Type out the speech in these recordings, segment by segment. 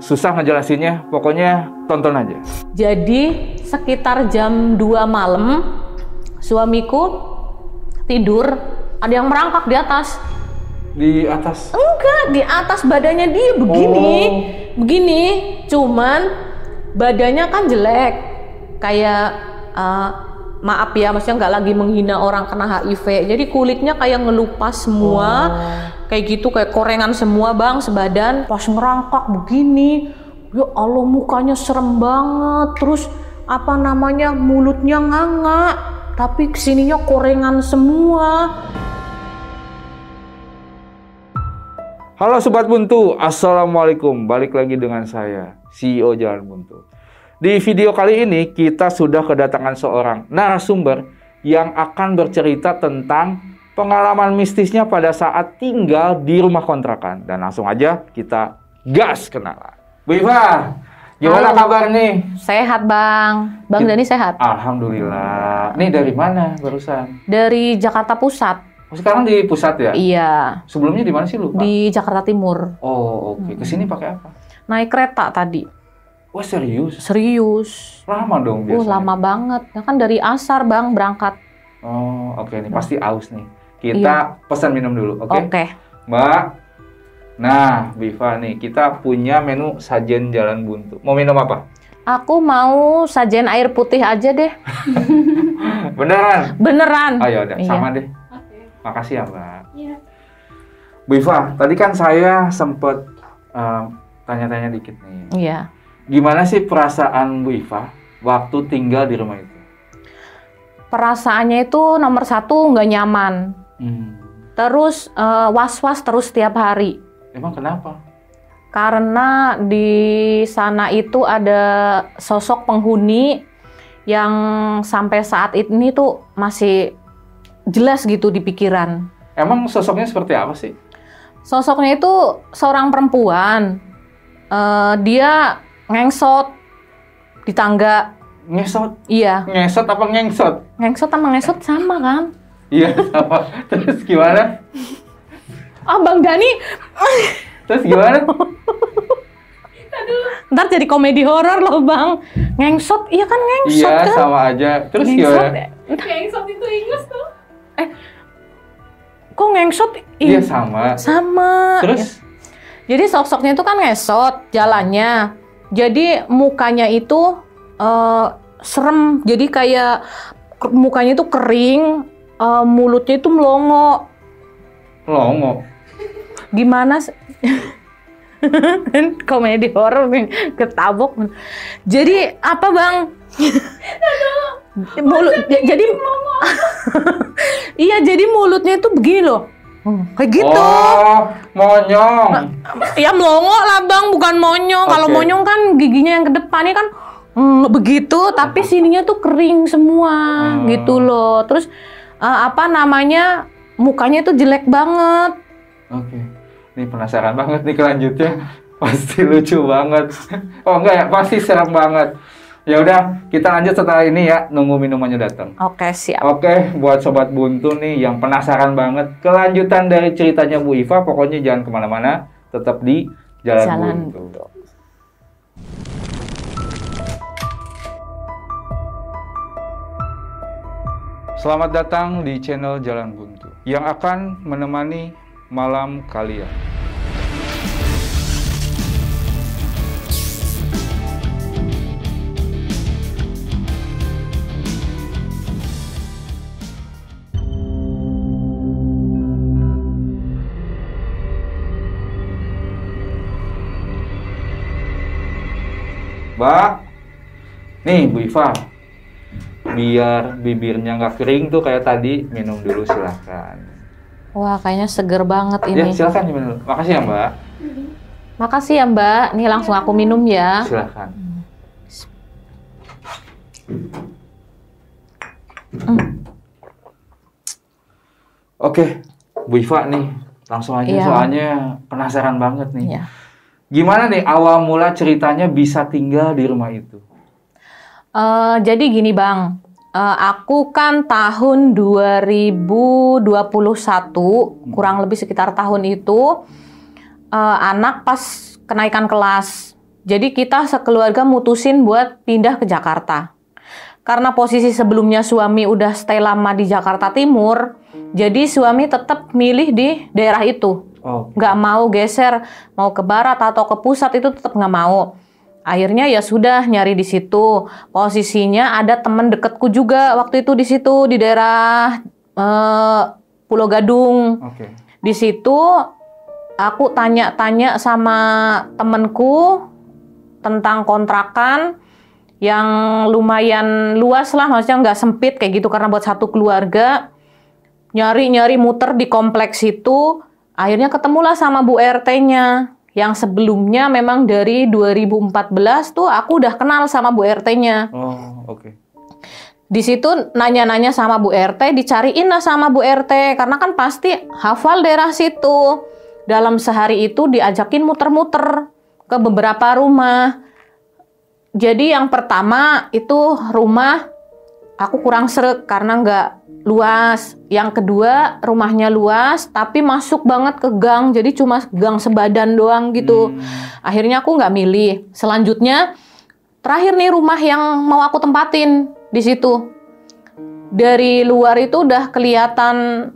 Susah ngejelasinnya, pokoknya tonton aja. Jadi sekitar jam 2 malam suamiku tidur, ada yang merangkak di atas. Di atas? Enggak, di atas badannya dia begini. Begini, cuman badannya kan jelek. Kayak maaf ya, maksudnya nggak lagi menghina orang kena HIV. Jadi kulitnya kayak ngelupas semua, kayak gitu, kayak korengan semua bang, sebadan. Pas ngerangkak begini, ya Allah mukanya serem banget. Terus apa namanya, mulutnya nganga, tapi kesininya korengan semua. Halo Sobat Buntu, Assalamualaikum. Balik lagi dengan saya, CEO Jalan Buntu. Di video kali ini kita sudah kedatangan seorang narasumber yang akan bercerita tentang pengalaman mistisnya pada saat tinggal di rumah kontrakan. Dan langsung aja kita gas kenalan. Bu Iva, gimana kabar nih? Sehat bang. Bang Dani sehat? Alhamdulillah. Nih dari mana barusan? Dari Jakarta Pusat. Oh, sekarang di pusat ya? Iya. Sebelumnya di mana sih lupa? Di Jakarta Timur. Oh oke. Kesini pakai apa? Naik kereta tadi. Wah serius? Serius. Lama dong biasanya? Lama banget. Ya kan dari asar bang berangkat. Oh oke, nih pasti aus nih. Kita pesan minum dulu, oke? Oke. Mbak. Nah, Biva nih, kita punya menu sajian Jalan Buntu. Mau minum apa? Aku mau sajian air putih aja deh. Beneran? Beneran. Ayo udah, Iya. sama deh. Makasih ya Mbak. Iya. Bu Iva, tadi kan saya sempet tanya-tanya dikit nih. Iya. Gimana sih perasaan Bu Iva waktu tinggal di rumah itu? Perasaannya itu nomor satu nggak nyaman. Terus was-was terus setiap hari. Emang kenapa? Karena di sana itu ada sosok penghuni yang sampai saat ini tuh masih jelas gitu di pikiran. Emang sosoknya seperti apa sih? Sosoknya itu seorang perempuan. Dia ngengsot di tangga. Ngesot? Iya. Ngesot apa ngengsot? Ngengsot sama ngesot sama kan? Iya sama. Terus gimana? Bang Dani. Terus gimana? Ntar jadi komedi horor loh bang. Ngengsot, iya kan ngengsot Iya, kan? sama aja. Terus ngengsot, gimana? Ngengsot itu Inggris tuh. Kok ngengsot? Iya sama. Sama. Terus? Jadi sosoknya itu kan ngesot jalannya. Jadi mukanya itu serem. Jadi kayak mukanya itu kering, mulutnya itu melongo. Melongo? Gimana? Komedi horor nih, ketabok. Jadi apa bang? Jadi iya, jadi mulutnya itu begini loh. Kayak gitu. Oh, monyong. Ya melongo lah bang, bukan monyong. Kalau Oke. monyong kan giginya yang ke depannya kan begitu, tapi sininya tuh kering semua gitu loh. Terus apa namanya, mukanya tuh jelek banget. Oke. Ini penasaran banget nih kelanjutnya. Pasti lucu banget. Oh enggak ya, pasti serem banget. Ya udah, kita lanjut setelah ini ya, nunggu minumannya datang. Oke, siap. Oke, buat Sobat Buntu nih yang penasaran banget kelanjutan dari ceritanya Bu Iva, pokoknya jangan kemana-mana, tetap di Jalan Buntu. Selamat datang di channel Jalan Buntu yang akan menemani malam kalian. Mbak, nih Bu Iva, biar bibirnya nggak kering tuh kayak tadi, minum dulu silahkan. Wah, kayaknya seger banget Ya ini. silahkan diminum dulu. Makasih ya Mbak. Makasih ya Mbak. Nih langsung aku minum ya. Silahkan. Oke, Bu Iva nih, langsung aja Iya. soalnya penasaran banget nih. Iya. Gimana nih awal mula ceritanya bisa tinggal di rumah itu? Jadi gini Bang, aku kan tahun 2021, kurang lebih sekitar tahun itu, anak pas kenaikan kelas. Jadi kita sekeluarga mutusin buat pindah ke Jakarta. Karena posisi sebelumnya suami udah stay lama di Jakarta Timur, jadi suami tetap milih di daerah itu. Nggak mau geser, mau ke barat atau ke pusat itu tetap nggak mau. Akhirnya ya sudah nyari di situ. Posisinya ada temen deketku juga waktu itu di situ di daerah Pulau Gadung. Di situ aku tanya-tanya sama temenku tentang kontrakan yang lumayan luas lah, maksudnya nggak sempit kayak gitu karena buat satu keluarga. Nyari-nyari muter di kompleks itu, akhirnya ketemulah sama Bu RT-nya. Yang sebelumnya memang dari 2014 tuh aku udah kenal sama Bu RT-nya. Di situ nanya-nanya sama Bu RT, dicariin lah sama Bu RT karena kan pasti hafal daerah situ. Dalam sehari itu diajakin muter-muter ke beberapa rumah. Jadi yang pertama itu rumah aku kurang sreg karena nggak luas. Yang kedua rumahnya luas tapi masuk banget ke gang, jadi cuma gang sebadan doang gitu. Akhirnya aku nggak milih. Selanjutnya terakhir nih rumah yang mau aku tempatin di situ. Dari luar itu udah kelihatan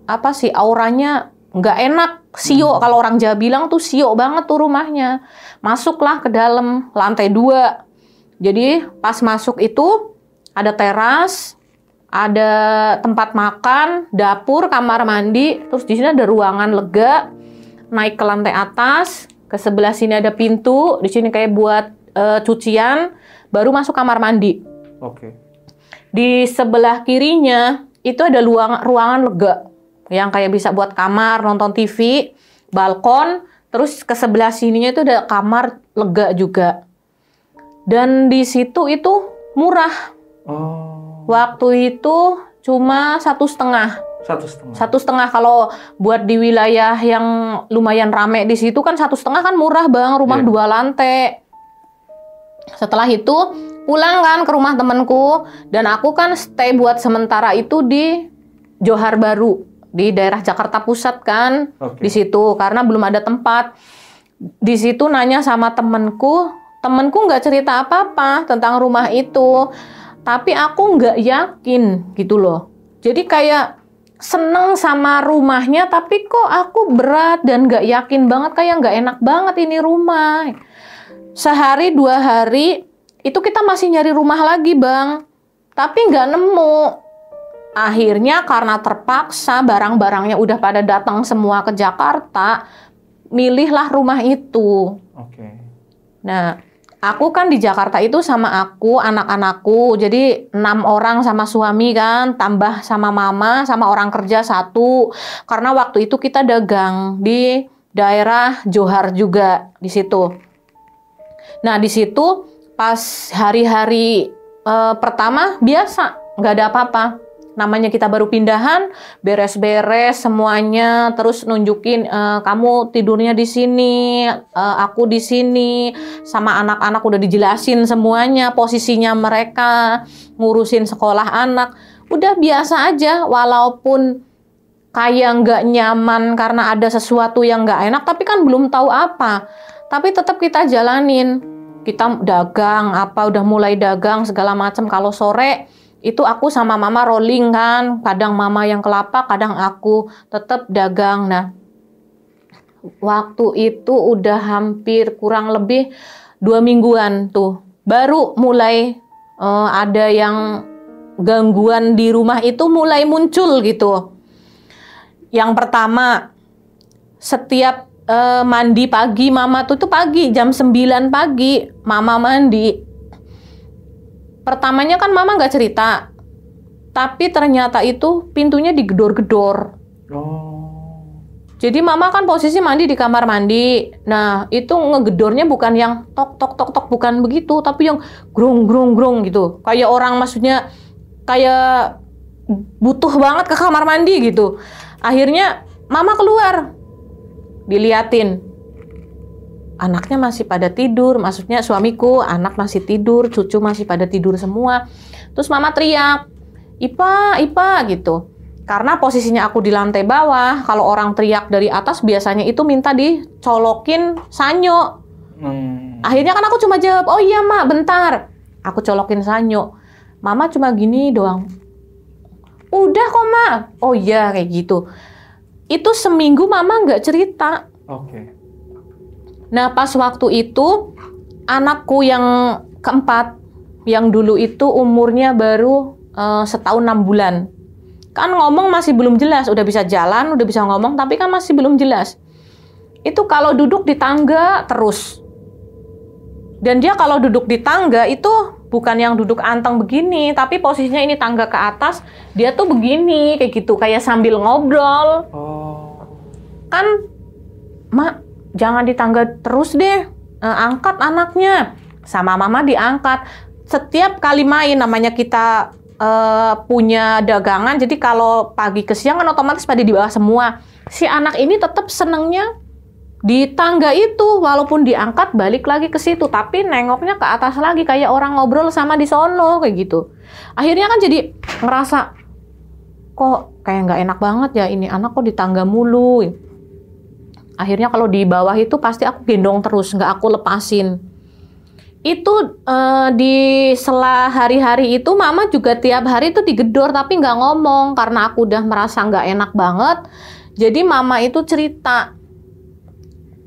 apa sih auranya nggak enak, sio kalau orang Jawa bilang tuh sio banget tuh rumahnya. Masuklah ke dalam lantai 2. Jadi pas masuk itu ada teras, ada tempat makan, dapur, kamar mandi, terus di sini ada ruangan lega. Naik ke lantai atas, ke sebelah sini ada pintu, di sini kayak buat cucian, baru masuk kamar mandi. Di sebelah kirinya itu ada ruangan lega yang kayak bisa buat kamar, nonton TV, balkon, terus ke sebelah sininya itu ada kamar lega juga. Dan di situ itu murah. Waktu itu cuma 1,5. 1,5 kalau buat di wilayah yang lumayan rame di situ kan 1,5 kan murah bang, rumah 2 lantai. Setelah itu pulang kan ke rumah temanku dan aku kan stay buat sementara itu di Johar Baru. Di daerah Jakarta Pusat kan, di situ karena belum ada tempat. Di situ nanya sama temenku nggak cerita apa-apa tentang rumah itu, tapi aku nggak yakin gitu loh. Jadi kayak seneng sama rumahnya, tapi kok aku berat dan nggak yakin banget, kayak nggak enak banget ini rumah. Sehari 2 hari itu kita masih nyari rumah lagi bang, tapi nggak nemu. Akhirnya karena terpaksa barang-barangnya udah pada datang semua ke Jakarta, milihlah rumah itu. Nah, aku kan di Jakarta itu sama aku, anak-anakku, jadi 6 orang sama suami kan, tambah sama mama, sama orang kerja 1. Karena waktu itu kita dagang di daerah Johar juga di situ. Nah, di situ pas hari-hari pertama biasa, nggak ada apa-apa. Namanya kita baru pindahan, beres-beres semuanya, terus nunjukin kamu tidurnya di sini, aku di sini, sama anak-anak udah dijelasin semuanya, posisinya mereka, ngurusin sekolah anak, udah biasa aja, walaupun kayak nggak nyaman karena ada sesuatu yang nggak enak, tapi kan belum tahu apa, tapi tetap kita jalanin, kita dagang, udah mulai dagang segala macam. Kalau sore itu aku sama mama rolling kan, kadang mama yang kelapa, kadang aku tetap dagang. Nah, waktu itu udah hampir kurang lebih 2 mingguan tuh, baru mulai ada yang gangguan di rumah itu mulai muncul gitu. Yang pertama, setiap mandi pagi, mama tuh pagi, jam 9 pagi, mama mandi. Pertamanya kan mama nggak cerita, tapi ternyata itu pintunya digedor-gedor. Jadi mama kan posisi mandi di kamar mandi. Nah itu ngegedornya bukan yang tok tok tok tok, bukan begitu, tapi yang grung grung grung gitu. Kayak orang, maksudnya kayak butuh banget ke kamar mandi gitu. Akhirnya mama keluar, diliatin. Anaknya masih pada tidur, maksudnya suamiku, anak masih tidur, cucu masih pada tidur semua. Terus mama teriak, Ipa, Ipa gitu. Karena posisinya aku di lantai bawah, kalau orang teriak dari atas biasanya itu minta dicolokin sanyo. Akhirnya kan aku cuma jawab, oh iya mak, bentar. Aku colokin sanyo. Mama cuma gini doang. Udah kok mak. Oh iya kayak gitu. Itu seminggu mama nggak cerita. Oke. Nah pas waktu itu, anakku yang keempat, yang dulu itu umurnya baru setahun 6 bulan. Kan ngomong masih belum jelas, udah bisa jalan, udah bisa ngomong, tapi kan masih belum jelas. Itu kalau duduk di tangga terus. Dan dia kalau duduk di tangga itu bukan yang duduk anteng begini, tapi posisinya ini tangga ke atas, dia tuh begini, kayak gitu, kayak sambil ngobrol. Kan, mak, jangan di tangga terus deh, angkat anaknya. Sama mama diangkat. Setiap kali main, namanya kita punya dagangan, jadi kalau pagi ke siang kan otomatis pada di bawah semua. Si anak ini tetap senengnya di tangga itu, walaupun diangkat balik lagi ke situ, tapi nengoknya ke atas lagi kayak orang ngobrol sama di sono kayak gitu. Akhirnya kan jadi ngerasa kok kayak nggak enak banget ya ini anak kok di tangga mulu. Akhirnya kalau di bawah itu pasti aku gendong terus, nggak aku lepasin. Itu di sela hari-hari itu mama juga tiap hari itu digedor tapi nggak ngomong karena aku udah merasa nggak enak banget. Jadi mama itu cerita.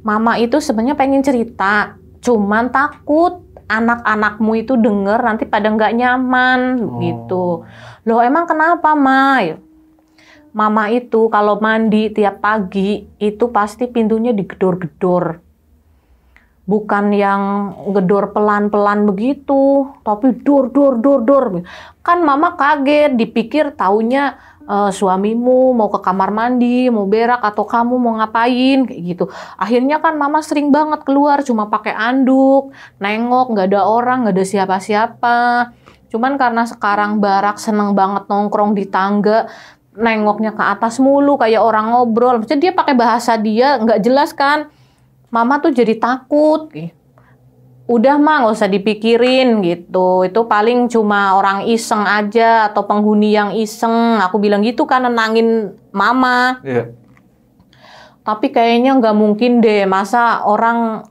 Mama itu sebenarnya pengen cerita, cuman takut anak-anakmu itu denger nanti pada nggak nyaman gitu. Loh emang kenapa Ma? Mama itu kalau mandi tiap pagi itu pasti pintunya digedor-gedor. Bukan yang gedor pelan-pelan begitu, tapi dor. Kan mama kaget, dipikir taunya suamimu mau ke kamar mandi, mau berak atau kamu mau ngapain kayak gitu. Akhirnya kan mama sering banget keluar cuma pakai anduk, nengok nggak ada orang, nggak ada siapa-siapa. Cuman karena sekarang Barak seneng banget nongkrong di tangga, nengoknya ke atas mulu kayak orang ngobrol. Maksudnya dia pakai bahasa dia nggak jelas kan. Mama tuh jadi takut. Udah mah nggak usah dipikirin gitu. Itu paling cuma orang iseng aja atau penghuni yang iseng. Aku bilang gitu kan nenangin mama. Iya. Tapi kayaknya nggak mungkin deh. Masa orang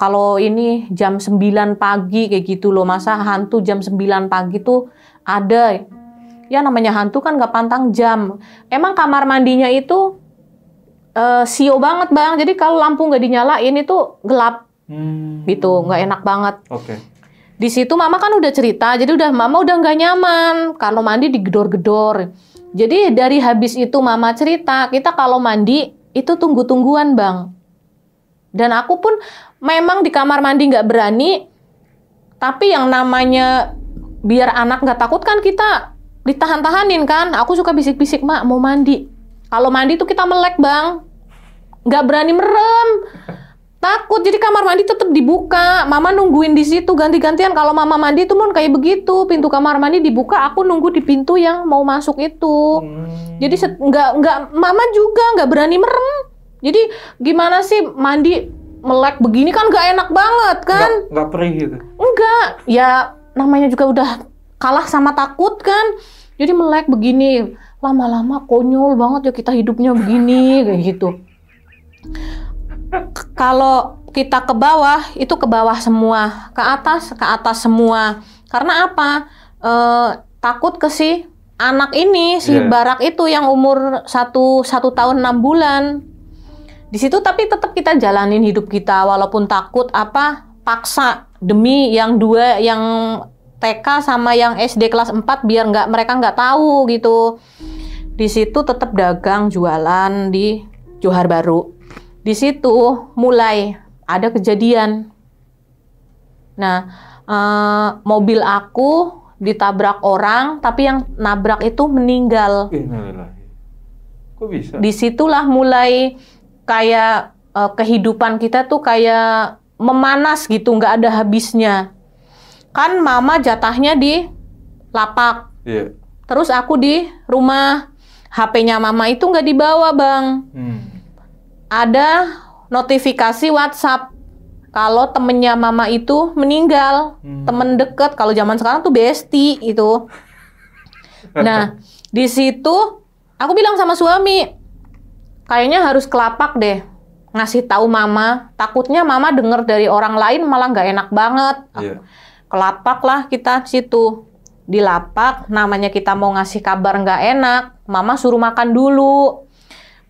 kalau ini jam 9 pagi kayak gitu loh. Masa hantu jam 9 pagi tuh ada. Ya namanya hantu kan nggak pantang jam. Emang kamar mandinya itu sio banget bang, jadi kalau lampu nggak dinyalain itu gelap, gitu, nggak enak banget. Oke. Di situ mama kan udah cerita, jadi mama udah nggak nyaman kalau mandi digedor-gedor. Jadi dari habis itu mama cerita, kita kalau mandi itu tunggu-tungguan bang. Dan aku pun memang di kamar mandi nggak berani, tapi yang namanya biar anak nggak takut kan kita ditahan-tahanin kan. Aku suka bisik-bisik, mak mau mandi. Kalau mandi tuh kita melek bang, nggak berani merem, takut. Jadi kamar mandi tetap dibuka, mama nungguin di situ ganti-gantian. Kalau mama mandi tuh pun kayak begitu, pintu kamar mandi dibuka, aku nunggu di pintu yang mau masuk itu. Jadi nggak, mama juga nggak berani merem. Jadi gimana sih mandi melek begini kan nggak enak banget kan? Nggak perih gitu? Enggak, ya namanya juga udah kalah sama takut kan. Jadi melek begini. Lama-lama konyol banget ya kita hidupnya begini kayak gitu. Kalau kita ke bawah itu ke bawah semua, ke atas semua. Karena apa? Takut ke si anak ini, si Barak itu yang umur 1 tahun 6 bulan. Di situ tapi tetap kita jalanin hidup kita walaupun takut paksa demi yang dua yang TK sama yang SD kelas 4 biar mereka nggak tahu gitu. Di situ tetap dagang jualan di Johar Baru. Di situ mulai ada kejadian. Nah, mobil aku ditabrak orang, tapi yang nabrak itu meninggal. Kok bisa? Disitulah mulai kayak kehidupan kita tuh kayak memanas gitu, nggak ada habisnya. Kan mama jatahnya di lapak. Iya. Terus aku di rumah. HP-nya mama itu nggak dibawa bang. Ada notifikasi WhatsApp kalau temennya mama itu meninggal. Temen deket, kalau zaman sekarang tuh bestie itu. Nah, di situ Aku bilang sama suami, kayaknya harus kelapak deh. Ngasih tahu mama, takutnya mama denger dari orang lain malah nggak enak banget. Iya. Kelapak lah kita situ. Dilapak, namanya kita mau ngasih kabar nggak enak. Mama suruh makan dulu.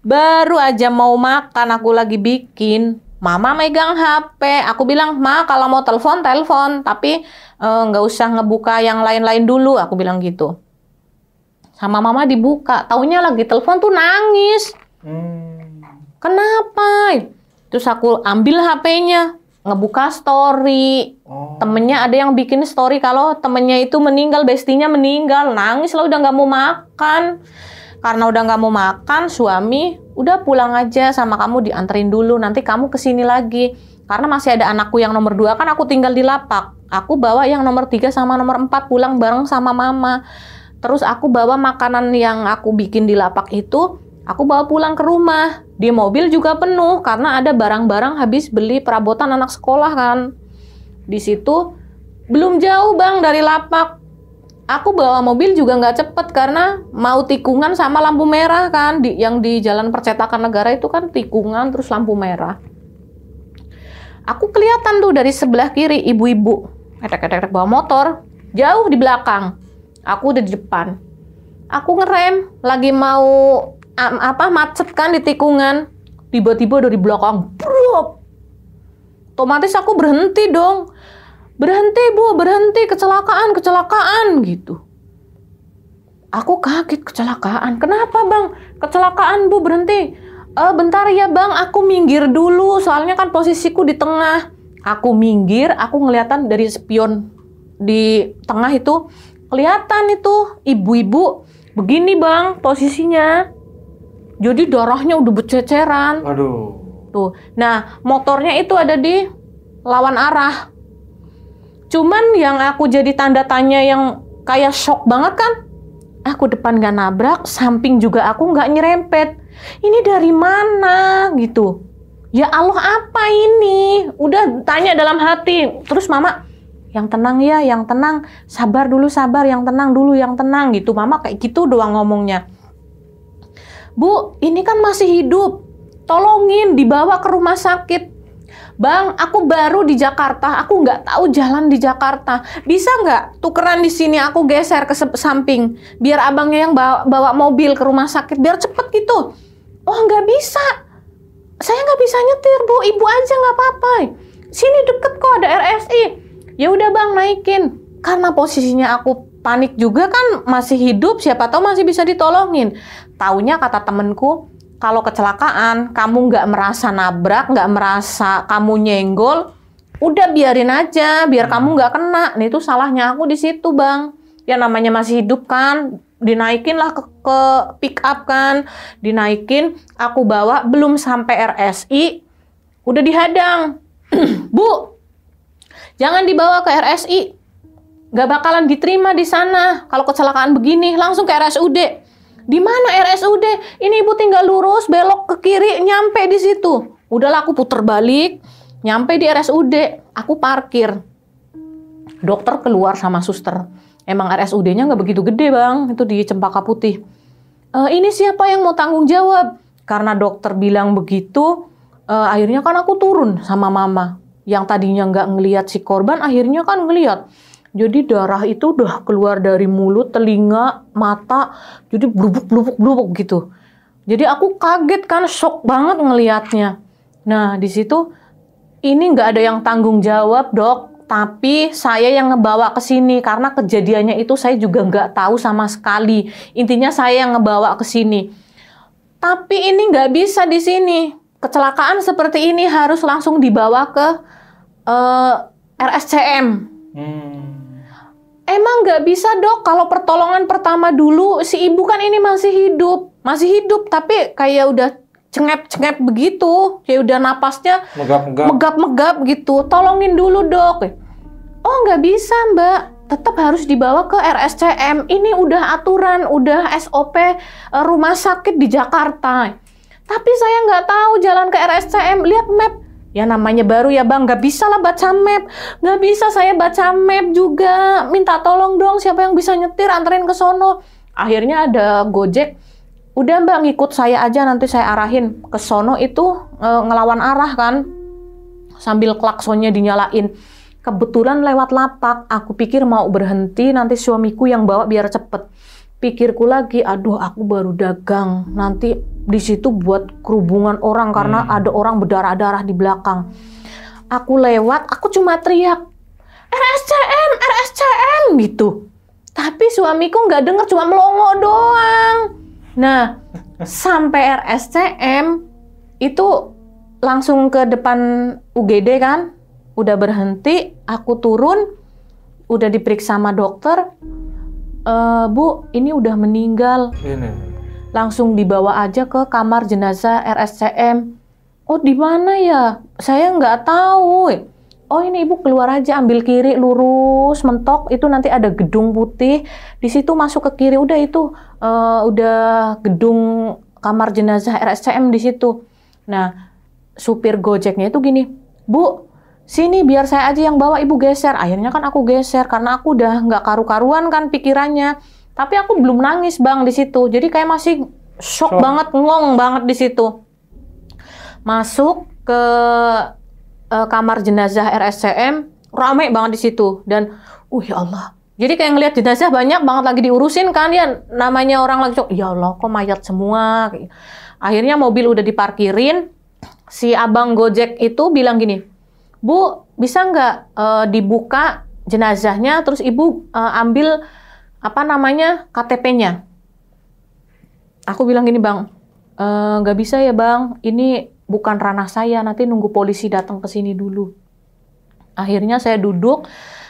Baru aja mau makan, aku lagi bikin. Mama megang HP. Aku bilang, Ma, kalau mau telepon, telepon. Tapi nggak usah ngebuka yang lain-lain dulu. Aku bilang gitu. Sama mama dibuka. Taunya lagi telepon tuh nangis. Kenapa? Terus aku ambil HP-nya. Ngebuka story. Temennya ada yang bikin story kalau temennya itu meninggal, bestinya meninggal. Nangis lah, udah nggak mau makan. Karena udah nggak mau makan, suami udah pulang aja sama kamu, dianterin dulu. Nanti kamu kesini lagi. Karena masih ada anakku yang nomor 2, kan aku tinggal di lapak. Aku bawa yang nomor 3 sama nomor 4 pulang bareng sama mama. Terus aku bawa makanan yang aku bikin di lapak itu, aku bawa pulang ke rumah. Di mobil juga penuh karena ada barang-barang habis beli perabotan anak sekolah kan. Di situ belum jauh Bang dari lapak. Aku bawa mobil juga nggak cepet karena mau tikungan sama lampu merah kan. Yang di Jalan Percetakan Negara itu kan tikungan terus lampu merah. Aku kelihatan tuh dari sebelah kiri ibu-ibu etek-etek bawa motor jauh di belakang. Aku udah di depan. Aku ngerem lagi mau macet kan di tikungan. Tiba-tiba dari belakang brok. Otomatis aku berhenti dong. Berhenti Bu, berhenti, kecelakaan gitu. Aku kaget, kecelakaan. Kenapa Bang? Kecelakaan Bu, berhenti. Bentar ya Bang, aku minggir dulu. Soalnya kan posisiku di tengah. Aku minggir, aku ngeliatan dari spion di tengah itu. Kelihatan itu ibu-ibu begini Bang posisinya. Jadi darahnya udah berceceran. Aduh. Tuh. Nah, motornya itu ada di lawan arah. Cuman yang aku jadi tanda tanya yang kayak shock banget kan, aku depan nggak nabrak, samping juga aku nggak nyerempet. Ini dari mana gitu? Ya Allah, apa ini? Udah tanya dalam hati. Terus mama, yang tenang ya, yang tenang. Sabar dulu, sabar. Yang tenang dulu, yang tenang gitu. Mama kayak gitu doang ngomongnya. Bu, ini kan masih hidup. Tolongin, dibawa ke rumah sakit. Bang, aku baru di Jakarta, aku nggak tahu jalan di Jakarta. Bisa nggak tukeran di sini, aku geser ke samping, biar abangnya yang bawa mobil ke rumah sakit, biar cepet gitu. Oh, nggak bisa. Saya nggak bisa nyetir, Bu. Ibu aja nggak apa-apa. Sini deket kok, ada RSI. Ya udah Bang, naikin. Karena posisinya aku panik juga kan, masih hidup, siapa tahu masih bisa ditolongin. Taunya kata temenku, kalau kecelakaan, kamu nggak merasa nabrak, nggak merasa kamu nyenggol, udah biarin aja, biar kamu nggak kena. Nah itu salahnya aku di situ Bang. Ya namanya masih hidup kan, dinaikin lah ke pick up kan, dinaikin, aku bawa, belum sampai RSI, udah dihadang. Bu, jangan dibawa ke RSI, nggak bakalan diterima di sana. Kalau kecelakaan begini, langsung ke RSUD. Di mana RSUD? Ini ibu tinggal lurus, belok ke kiri, nyampe di situ. Udahlah aku puter balik, nyampe di RSUD, aku parkir. Dokter keluar sama suster. Emang RSUD-nya nggak begitu gede Bang, itu di Cempaka Putih. Ini siapa yang mau tanggung jawab? Karena dokter bilang begitu, akhirnya kan aku turun sama mama. Yang tadinya nggak ngelihat si korban, akhirnya kan ngelihat. Jadi darah itu udah keluar dari mulut, telinga, mata, jadi blubuk gitu. Jadi aku kaget kan, shock banget ngelihatnya. Nah di situ ini nggak ada yang tanggung jawab Dok, tapi saya yang ngebawa ke sini karena kejadiannya itu saya juga nggak tahu sama sekali. Intinya saya yang ngebawa ke sini. Tapi ini nggak bisa di sini. Kecelakaan seperti ini harus langsung dibawa ke RSCM. Emang nggak bisa Dok, kalau pertolongan pertama dulu, si ibu kan ini masih hidup, tapi kayak udah cengep-cengep begitu, kayak udah napasnya megap-megap gitu, tolongin dulu Dok. Oh nggak bisa Mbak, tetap harus dibawa ke RSCM, ini udah aturan, udah SOP rumah sakit di Jakarta. Tapi saya nggak tahu jalan ke RSCM, lihat map. Ya namanya baru ya Bang, nggak bisa lah baca map. Nggak bisa saya baca map juga. Minta tolong dong siapa yang bisa nyetir, anterin ke sono. Akhirnya ada Gojek udah Mbak ngikut saya aja, nanti saya arahin ke sono. Itu ngelawan arah kan, sambil klaksonnya dinyalain. Kebetulan lewat lapak, aku pikir mau berhenti, nanti suamiku yang bawa biar cepet. Pikirku lagi, aduh aku baru dagang, nanti di situ buat kerubungan orang karena ada orang berdarah-darah di belakang. Aku lewat, aku cuma teriak, RSCM, RSCM gitu. Tapi suamiku nggak denger, cuma melongo doang. Nah, sampai RSCM itu langsung ke depan UGD kan, udah berhenti, aku turun, udah diperiksa sama dokter. Bu, ini udah meninggal. Langsung dibawa aja ke kamar jenazah RSCM. Oh, di mana ya? Saya nggak tahu. Oh, ini ibu keluar aja, ambil kiri, lurus, mentok, itu nanti ada gedung putih. Di situ masuk ke kiri, udah itu udah gedung kamar jenazah RSCM di situ. Nah, supir Gojeknya itu gini, Bu, sini biar saya aja yang bawa, ibu geser. Akhirnya kan aku geser karena aku udah nggak karu-karuan kan pikirannya. Tapi aku belum nangis Bang di situ. Jadi kayak masih shock banget, ngong banget di situ. Masuk ke kamar jenazah RSCM, rame banget di situ. Dan ya Allah. Jadi kayak ngelihat jenazah banyak banget lagi diurusin kan ya, namanya orang lagi ya Allah kok mayat semua. Akhirnya mobil udah diparkirin. Si abang Gojek itu bilang gini, Bu, bisa nggak dibuka jenazahnya, terus ibu ambil KTP-nya. Aku bilang gini, Bang, nggak bisa ya Bang, ini bukan ranah saya, nanti nunggu polisi datang ke sini dulu. Akhirnya saya duduk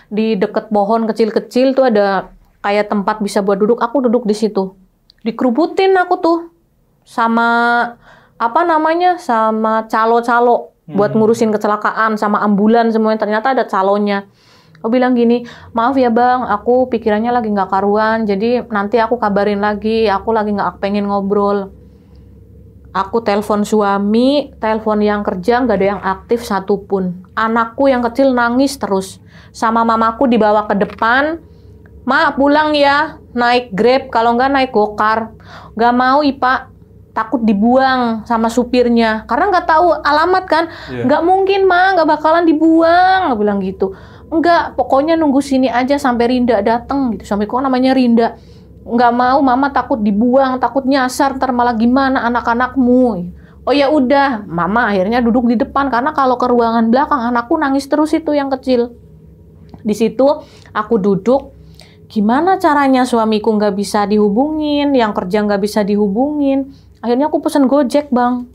di deket pohon kecil-kecil tuh, ada kayak tempat bisa buat duduk. Aku duduk di situ. Dikerubutin aku tuh sama sama calo-calo buat ngurusin kecelakaan, sama ambulan semuanya. Ternyata ada calonya. Aku bilang gini, maaf ya Bang, aku pikirannya lagi nggak karuan, jadi nanti aku kabarin lagi, aku lagi nggak pengen ngobrol. Aku telepon suami, telepon yang kerja, nggak ada yang aktif satupun. Anakku yang kecil nangis terus. Sama mamaku dibawa ke depan, Ma pulang ya, naik Grab, kalau nggak naik Gokar. Nggak mau Pak, takut dibuang sama supirnya. Karena nggak tahu alamat kan, nggak mungkin Ma, nggak bakalan dibuang, aku bilang gitu. Enggak, pokoknya nunggu sini aja sampai Rinda datang gitu. Sampai kok namanya Rinda. Nggak mau, Mama takut dibuang, takut nyasar, ntar malah gimana anak-anakmu. Oh ya udah, Mama akhirnya duduk di depan karena kalau ke ruangan belakang anakku nangis terus itu yang kecil. Di situ aku duduk. Gimana caranya suamiku nggak bisa dihubungin, yang kerja nggak bisa dihubungin. Akhirnya aku pesen Gojek Bang.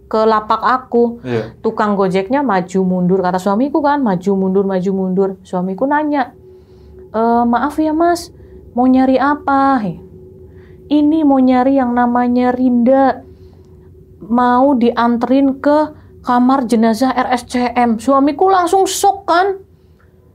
Ke lapak aku, tukang Gojeknya maju mundur, kata suamiku kan, maju mundur. Suamiku nanya, maaf ya Mas, mau nyari apa? Ini mau nyari yang namanya Rinda, mau dianterin ke kamar jenazah RSCM. Suamiku langsung shock kan,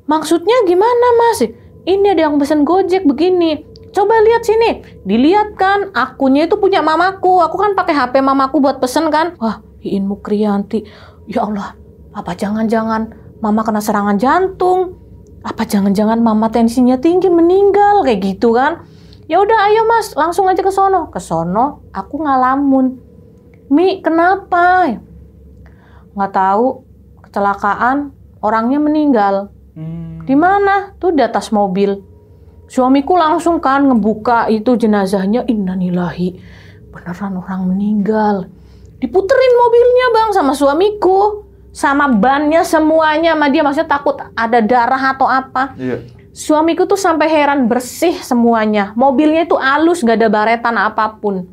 maksudnya gimana Mas? Ini ada yang pesen Gojek begini. Coba lihat sini, dilihat kan, akunnya itu punya mamaku. Aku kan pakai HP mamaku buat pesen kan. Wah, Iin Mukriyanti, ya Allah, apa jangan-jangan mama kena serangan jantung? Apa jangan-jangan mama tensinya tinggi meninggal kayak gitu kan? Ya udah, ayo Mas, langsung aja ke sono. Ke sono, aku ngalamun. Mi, kenapa? Nggak tahu, kecelakaan, orangnya meninggal. Di mana? Tuh di atas mobil. Suamiku langsung kan ngebuka itu jenazahnya, innalillahi, beneran orang meninggal. Diputerin mobilnya Bang sama suamiku, sama bannya semuanya, sama dia, maksudnya takut ada darah atau apa. Suamiku tuh sampai heran, bersih semuanya, mobilnya itu halus, gak ada baretan apapun.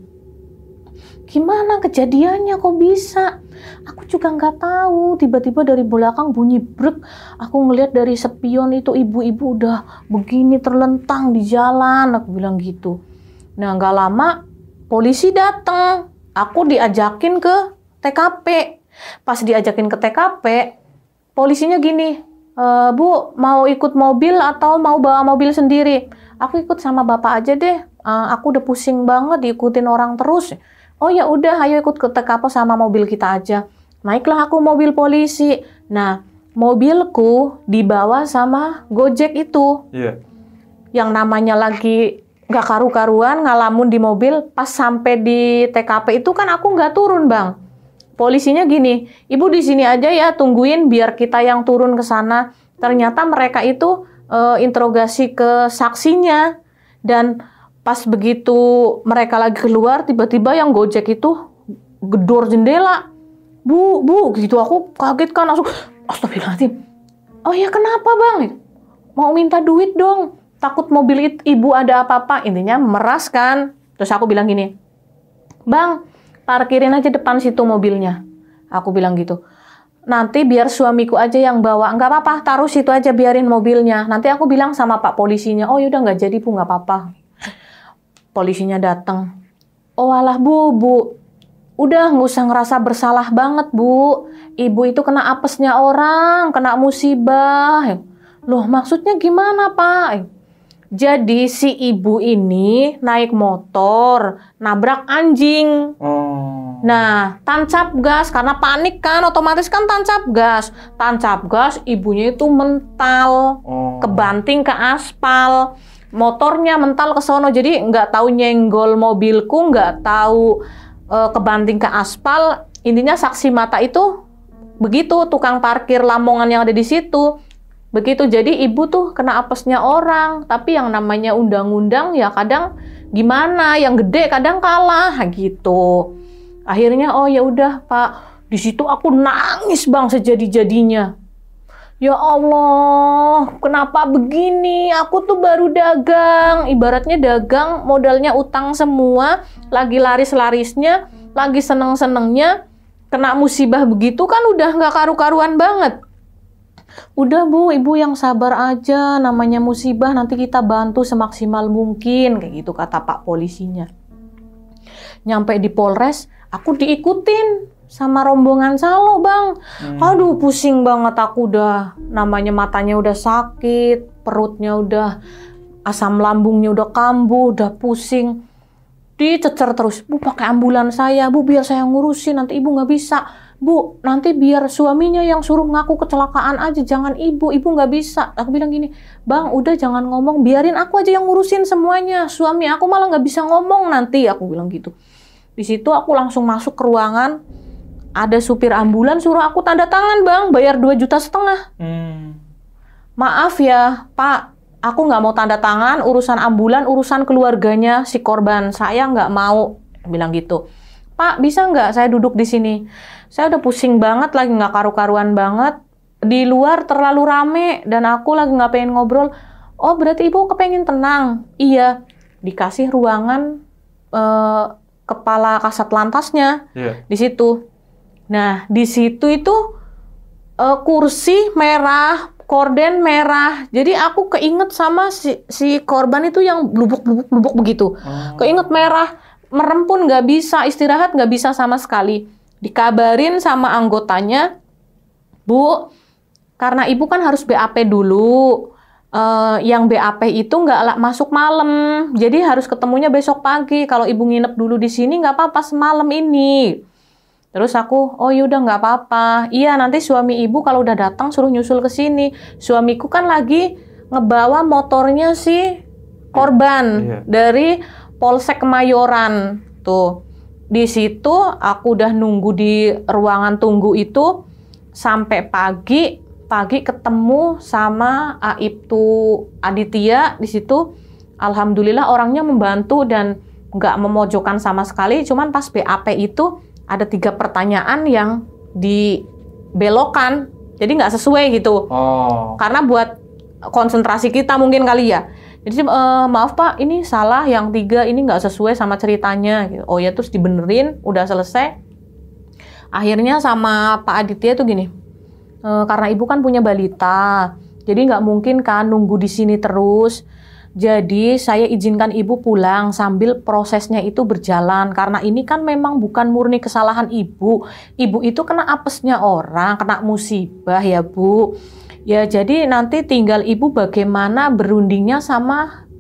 Gimana kejadiannya kok bisa? Aku juga nggak tahu. Tiba-tiba dari belakang bunyi brek. Aku ngelihat dari spion itu ibu-ibu udah begini terlentang di jalan. Aku bilang gitu. Nah nggak lama polisi datang. Aku diajakin ke TKP. Pas diajakin ke TKP, polisinya gini, Bu mau ikut mobil atau mau bawa mobil sendiri? Aku ikut sama bapak aja deh. Aku udah pusing banget diikutin orang terus. Oh ya udah, ayo ikut ke TKP sama mobil kita aja. Naiklah aku mobil polisi. Nah, mobilku dibawa sama Gojek itu. Yang namanya lagi nggak karu-karuan ngalamun di mobil. Pas sampai di TKP itu kan aku nggak turun, Bang. Polisinya gini, ibu di sini aja ya, tungguin biar kita yang turun ke sana. Ternyata mereka itu interogasi ke saksinya. Dan pas begitu mereka lagi keluar, tiba-tiba yang Gojek itu gedor jendela. Bu, gitu. Aku kaget kan, langsung, astagfirullahaladzim. Oh ya kenapa Bang? Mau minta duit dong. Takut mobil ibu ada apa-apa. Intinya meras kan. Terus aku bilang gini, Bang, parkirin aja depan situ mobilnya. Aku bilang gitu. Nanti biar suamiku aja yang bawa. Nggak apa-apa, taruh situ aja, biarin mobilnya. Nanti aku bilang sama Pak polisinya, oh yaudah nggak jadi Bu, nggak apa-apa. Polisinya datang. Oh alah Bu. Udah nggak usah ngerasa bersalah banget Bu. Ibu itu kena apesnya orang, kena musibah. Loh maksudnya gimana Pak? Jadi si ibu ini naik motor, nabrak anjing. Nah, tancap gas karena panik kan, otomatis kan tancap gas. Tancap gas, ibunya itu mental, kebanting ke aspal. Motornya mental ke sono, jadi nggak tahu nyenggol mobilku, nggak tahu kebanting ke aspal. Intinya saksi mata itu begitu, tukang parkir Lamongan yang ada di situ. Begitu, jadi ibu tuh kena apesnya orang, tapi yang namanya undang-undang ya kadang gimana, yang gede kadang kalah gitu. Akhirnya oh ya udah Pak, di situ aku nangis Bang sejadi-jadinya. Ya Allah, kenapa begini? Aku tuh baru dagang, ibaratnya dagang modalnya utang semua, lagi laris-larisnya, lagi seneng-senengnya, kena musibah begitu kan udah nggak karu-karuan banget. Udah Bu, Ibu yang sabar aja, namanya musibah nanti kita bantu semaksimal mungkin, kayak gitu kata Pak polisinya. Nyampe di Polres, aku diikutin sama rombongan calo Bang. Aduh pusing banget aku udah, namanya matanya udah sakit, perutnya udah, asam lambungnya udah kambuh, udah pusing. Dicecer terus, Bu pakai ambulan saya, Bu biar saya ngurusin, nanti Ibu nggak bisa. Bu, nanti biar suaminya yang suruh ngaku kecelakaan aja, jangan ibu nggak bisa. Aku bilang gini, Bang, udah jangan ngomong, biarin aku aja yang ngurusin semuanya. Suami aku malah nggak bisa ngomong nanti, aku bilang gitu. Di situ aku langsung masuk ke ruangan, ada supir ambulan suruh aku tanda tangan Bang, bayar 2,5 juta. Maaf ya Pak, aku nggak mau tanda tangan, urusan ambulan, urusan keluarganya si korban, saya nggak mau, bilang gitu. Pak, bisa nggak saya duduk di sini? Saya udah pusing banget, lagi nggak karu-karuan banget. Di luar terlalu rame, dan aku lagi nggak pengen ngobrol. Oh, berarti Ibu kepengen tenang? Iya. Dikasih ruangan kepala kasat lantasnya di situ. Nah, di situ itu kursi merah, korden merah. Jadi aku keinget sama si korban itu yang blubuk begitu. Keinget merah, merem pun nggak bisa, istirahat nggak bisa sama sekali. Dikabarin sama anggotanya, Bu, karena Ibu kan harus BAP dulu. Yang BAP itu nggak masuk malam, jadi harus ketemunya besok pagi. Kalau Ibu nginep dulu di sini nggak apa-apa semalam ini. Terus aku, oh yaudah nggak apa-apa. Iya, nanti suami Ibu kalau udah datang suruh nyusul ke sini. Suamiku kan lagi ngebawa motornya si korban dari Polsek Kemayoran tuh. Di situ aku udah nunggu di ruangan tunggu itu sampai pagi ketemu sama Aibtu Aditya di situ. Alhamdulillah orangnya membantu dan nggak memojokkan sama sekali. Cuman pas BAP itu ada 3 pertanyaan yang dibelokkan, jadi nggak sesuai gitu. Karena buat konsentrasi kita mungkin kali ya. Jadi maaf Pak, ini salah, yang 3 ini nggak sesuai sama ceritanya. Oh ya, terus dibenerin, udah selesai. Akhirnya sama Pak Aditya tuh gini, karena Ibu kan punya balita, jadi nggak mungkin kan nunggu di sini terus. Jadi saya izinkan Ibu pulang sambil prosesnya itu berjalan. Karena ini kan memang bukan murni kesalahan Ibu. Ibu itu kena apesnya orang, kena musibah ya Bu. Ya, jadi nanti tinggal Ibu bagaimana berundingnya sama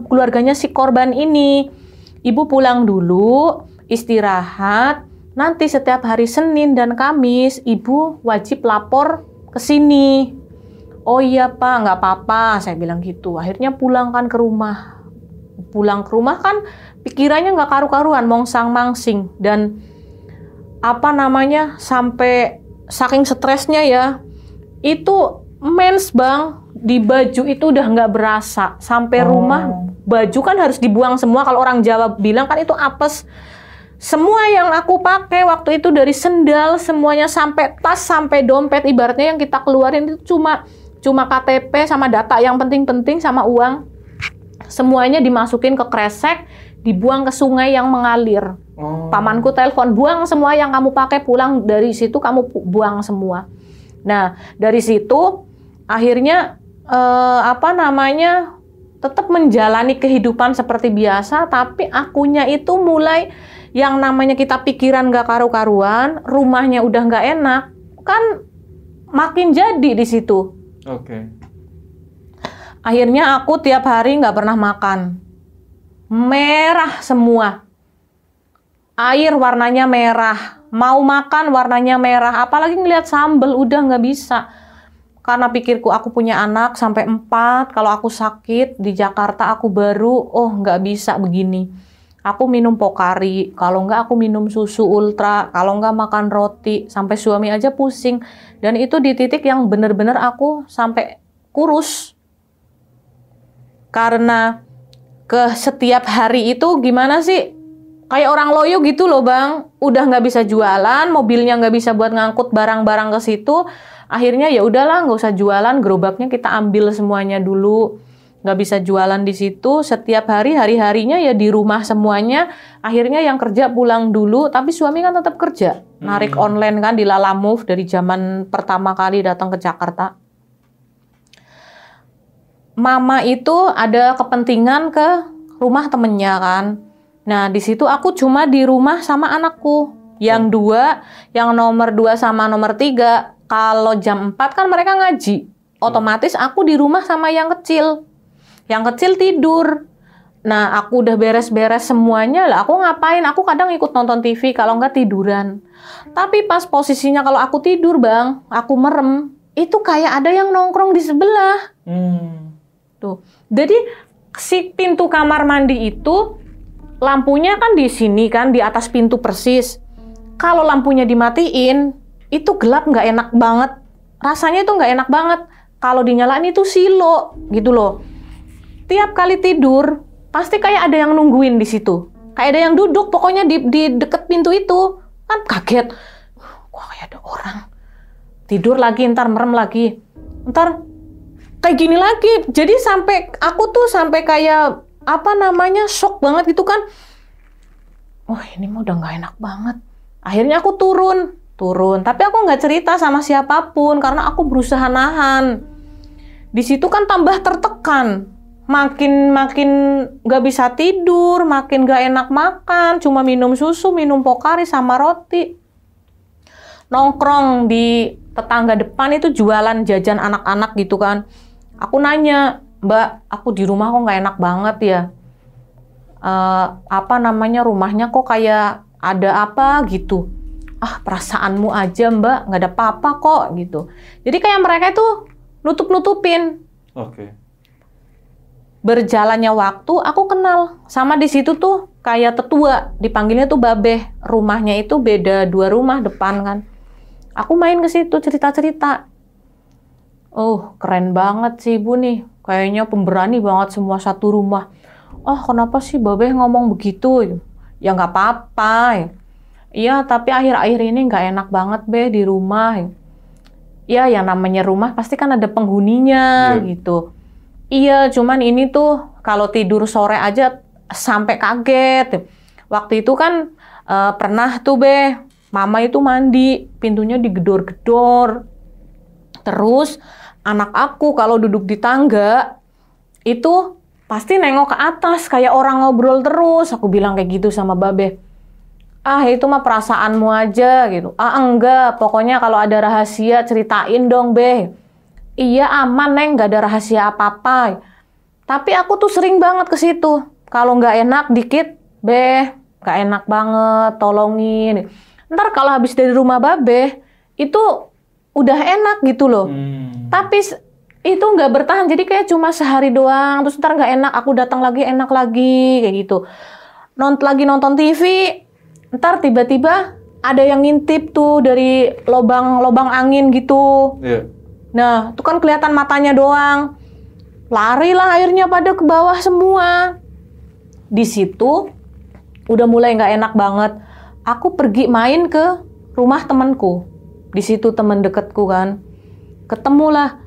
keluarganya si korban ini. Ibu pulang dulu, istirahat. Nanti setiap hari Senin dan Kamis, Ibu wajib lapor ke sini. Oh iya Pak, nggak apa-apa, saya bilang gitu. Akhirnya pulang kan ke rumah. pulang ke rumah kan pikirannya nggak karu-karuan, mongsang-mangsing. Dan sampai saking stresnya ya, itu mens bang, di baju itu udah nggak berasa. Sampai rumah, baju kan harus dibuang semua, kalau orang Jawa bilang kan itu apes. Semua yang aku pakai waktu itu, dari sendal semuanya, sampai tas, sampai dompet, ibaratnya yang kita keluarin itu cuma KTP sama data yang penting-penting sama uang. Semuanya dimasukin ke kresek, dibuang ke sungai yang mengalir. Pamanku telepon, buang semua yang kamu pakai, pulang dari situ kamu buang semua. Nah, dari situ akhirnya tetap menjalani kehidupan seperti biasa, tapi akunya itu mulai yang namanya kita pikiran gak karu-karuan, rumahnya udah gak enak, kan makin jadi di situ. Oke. Akhirnya aku tiap hari gak pernah makan. Merah semua. Air warnanya merah. Mau makan warnanya merah. Apalagi ngeliat sambel udah gak bisa. Karena pikirku aku punya anak sampai 4. Kalau aku sakit di Jakarta aku baru, gak bisa begini. Aku minum Pocari, kalau enggak aku minum susu ultra, kalau enggak makan roti, sampai suami aja pusing. Dan itu di titik yang bener-bener aku sampai kurus. Karena setiap hari itu gimana sih, kayak orang loyo gitu loh bang, udah nggak bisa jualan, mobilnya nggak bisa buat ngangkut barang-barang ke situ. Akhirnya ya udahlah, nggak usah jualan, gerobaknya kita ambil semuanya dulu. Nggak bisa jualan di situ, setiap hari-harinya ya di rumah semuanya. Akhirnya yang kerja pulang dulu, tapi suami kan tetap kerja. Narik online kan di Lalamove dari zaman pertama kali datang ke Jakarta. Mama itu ada kepentingan ke rumah temennya kan. Nah di situ aku cuma di rumah sama anakku. Yang 2, yang nomor 2 sama nomor 3, kalau jam 4 kan mereka ngaji. Otomatis aku di rumah sama yang kecil. Yang kecil tidur. Nah, aku udah beres-beres semuanya lah. Aku ngapain? Aku kadang ikut nonton TV, kalau nggak tiduran. Tapi pas posisinya kalau aku tidur, bang, aku merem, itu kayak ada yang nongkrong di sebelah. Tuh. Jadi, si pintu kamar mandi itu, lampunya kan di sini kan, di atas pintu persis. Kalau lampunya dimatiin, itu gelap nggak enak banget. Rasanya itu nggak enak banget. Kalau dinyalain itu silo, gitu loh. Tiap kali tidur, pasti kayak ada yang nungguin di situ. Kayak ada yang duduk, pokoknya di deket pintu itu. Kan kaget. Wah, kayak ada orang. Tidur lagi, ntar merem lagi. Ntar kayak gini lagi. Jadi aku tuh sampai kayak, shock banget gitu kan. Wah, ini mah udah gak enak banget. Akhirnya aku turun. Tapi aku nggak cerita sama siapapun, karena aku berusaha nahan. Di situ kan tambah tertekan. Makin gak bisa tidur, makin gak enak makan, cuma minum susu, minum Pocari sama roti. Nongkrong di tetangga depan itu jualan jajan anak-anak gitu kan. Aku nanya, Mbak, aku di rumah kok gak enak banget ya. Rumahnya kok kayak ada apa gitu. Ah, perasaanmu aja Mbak, gak ada apa-apa kok gitu. Jadi kayak mereka itu nutup-nutupin. Oke. Berjalannya waktu, aku kenal sama di situ tuh kayak tetua, dipanggilnya tuh Babeh. Rumahnya itu beda 2 rumah depan kan. Aku main ke situ cerita-cerita. Oh, keren banget sih Ibu nih. Kayaknya pemberani banget semua satu rumah. Oh, kenapa sih Babeh ngomong begitu? Ya nggak apa-apa. Iya, tapi akhir-akhir ini nggak enak banget Be di rumah. Ya, yang namanya rumah pasti kan ada penghuninya gitu. Iya, cuman ini tuh kalau tidur sore aja sampai kaget. Waktu itu kan pernah tuh Be, Mama itu mandi, pintunya digedor-gedor. Terus anak aku kalau duduk di tangga, itu pasti nengok ke atas kayak orang ngobrol terus. Aku bilang kayak gitu sama Babe. Ah, itu mah perasaanmu aja gitu. Ah, enggak, pokoknya kalau ada rahasia ceritain dong Be. Iya aman Neng, gak ada rahasia apa-apa. Tapi aku tuh sering banget ke situ. Kalau nggak enak dikit, Be, gak enak banget, tolongin. Ntar kalau habis dari rumah Babe, itu udah enak gitu loh. Tapi itu nggak bertahan, jadi kayak cuma sehari doang, terus ntar nggak enak, aku datang lagi enak lagi, kayak gitu. Lagi nonton TV, ntar tiba-tiba ada yang ngintip tuh dari lobang angin gitu. Iya. Nah, itu kan kelihatan matanya doang. Larilah akhirnya pada ke bawah semua. Di situ udah mulai nggak enak banget. Aku pergi main ke rumah temanku. Di situ teman deketku kan. Ketemulah.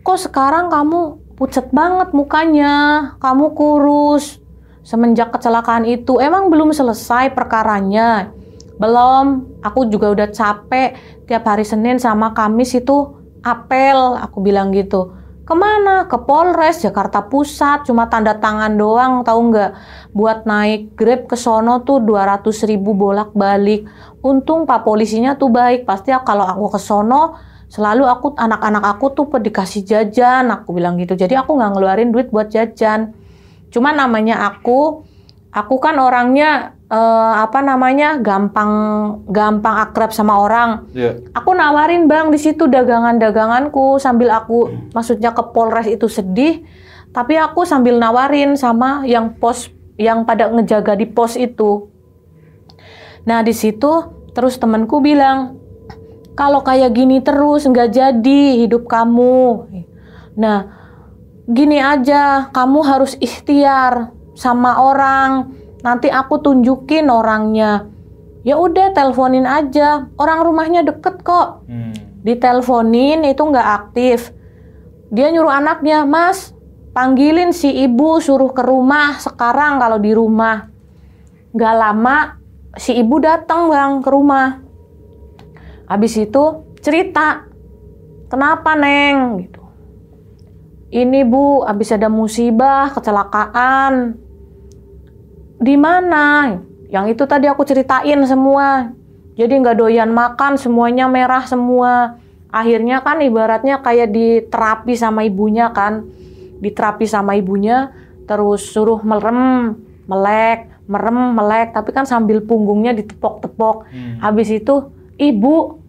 Kok sekarang kamu pucet banget mukanya, kamu kurus. Semenjak kecelakaan itu, emang belum selesai perkaranya? Belum, aku juga udah capek. Tiap hari Senin sama Kamis itu apel, aku bilang gitu. Kemana? Ke Polres Jakarta Pusat, cuma tanda tangan doang, tahu nggak? Buat naik Grab ke sono tuh 200.000 bolak-balik. Untung Pak polisinya tuh baik, pasti kalau aku ke sono selalu anak-anak aku tuh dikasih jajan, aku bilang gitu. Jadi aku nggak ngeluarin duit buat jajan. Cuma namanya aku kan orangnya gampang akrab sama orang. Yeah. Aku nawarin bang di situ daganganku sambil aku maksudnya ke Polres itu sedih, tapi aku sambil nawarin sama yang pada ngejaga di pos itu. Nah di situ terus temanku bilang, kalau kayak gini terus nggak jadi hidup kamu. Nah, gini aja, kamu harus ikhtiar sama orang. Nanti aku tunjukin orangnya. Ya udah, teleponin aja. Orang rumahnya deket kok. Diteleponin itu nggak aktif. Dia nyuruh anaknya, Mas, panggilin si ibu suruh ke rumah sekarang kalau di rumah. Nggak lama si ibu datang bang ke rumah. Habis itu cerita, kenapa Neng? Gitu. Ini Bu, habis ada musibah, kecelakaan. Di mana? Yang itu tadi aku ceritain semua. Jadi nggak doyan makan, semuanya merah semua. Akhirnya kan ibaratnya kayak diterapi sama ibunya kan. Diterapi sama ibunya, terus suruh merem, melek. Tapi kan sambil punggungnya ditepok-tepok. Habis itu, Ibu,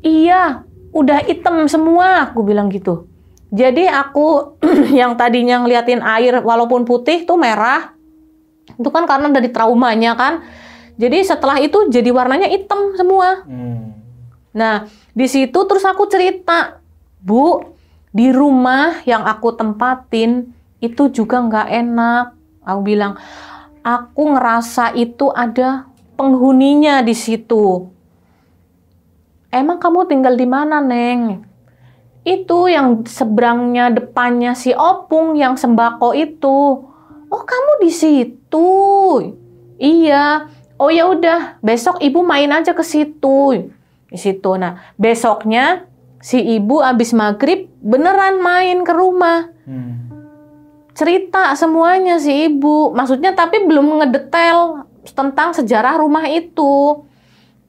iya, udah hitam semua, aku bilang gitu. Jadi aku yang tadinya ngeliatin air walaupun putih tuh merah, itu kan karena dari traumanya kan. Jadi setelah itu jadi warnanya hitam semua. Nah, di situ terus aku cerita, Bu, di rumah yang aku tempatin itu juga nggak enak. Aku bilang, aku ngerasa itu ada penghuninya di situ. Emang kamu tinggal di mana, Neng? Itu yang seberangnya depannya si Opung yang sembako itu. Oh, kamu di situ? Iya. Oh ya udah, besok ibu main aja ke situ. Di situ. Nah, besoknya si ibu abis maghrib beneran main ke rumah. Cerita semuanya si ibu. Maksudnya tapi belum ngedetail tentang sejarah rumah itu.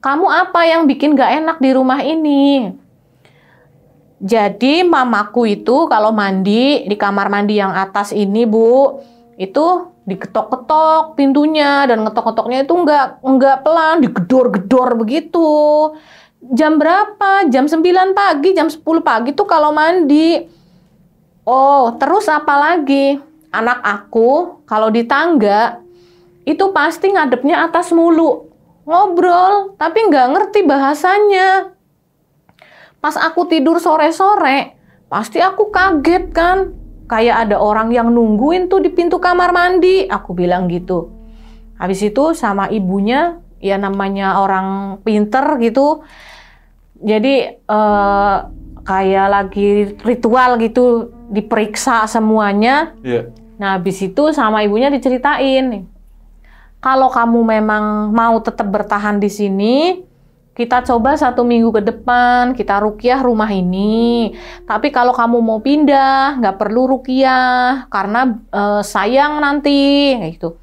Kamu apa yang bikin gak enak di rumah ini? Jadi mamaku itu kalau mandi di kamar mandi yang atas ini Bu, itu diketok-ketok pintunya dan ngetok-ketoknya itu nggak pelan, digedor-gedor begitu. Jam berapa? Jam 9 pagi, jam 10 pagi tuh kalau mandi. Oh, terus apa lagi? Anak aku kalau di tangga itu pasti ngadepnya atas mulu. Ngobrol, tapi nggak ngerti bahasanya. Pas aku tidur sore-sore, pasti aku kaget kan. Kayak ada orang yang nungguin tuh di pintu kamar mandi. Aku bilang gitu. Habis itu sama ibunya, ya namanya orang pinter gitu. Jadi kayak lagi ritual gitu, diperiksa semuanya. Yeah. Nah habis itu sama ibunya diceritain. Kalau kamu memang mau tetap bertahan di sini, kita coba 1 minggu ke depan, kita ruqyah rumah ini. Tapi kalau kamu mau pindah, nggak perlu ruqyah, karena sayang nanti, kayak gitu.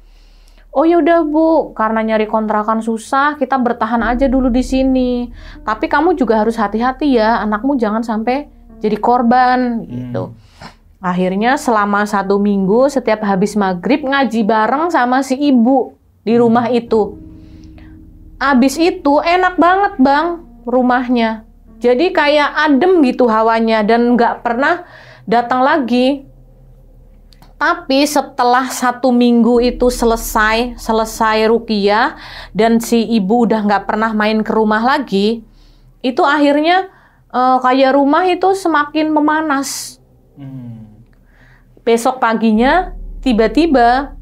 Oh ya udah Bu, karena nyari kontrakan susah, kita bertahan aja dulu di sini. Tapi kamu juga harus hati-hati ya, anakmu jangan sampai jadi korban, gitu. Akhirnya selama 1 minggu, setiap habis maghrib ngaji bareng sama si ibu di rumah itu. Abis itu enak banget Bang rumahnya. Jadi kayak adem gitu hawanya dan nggak pernah datang lagi. Tapi setelah 1 minggu itu selesai ruqyah dan si ibu udah nggak pernah main ke rumah lagi, itu akhirnya kayak rumah itu semakin memanas. Besok paginya tiba-tiba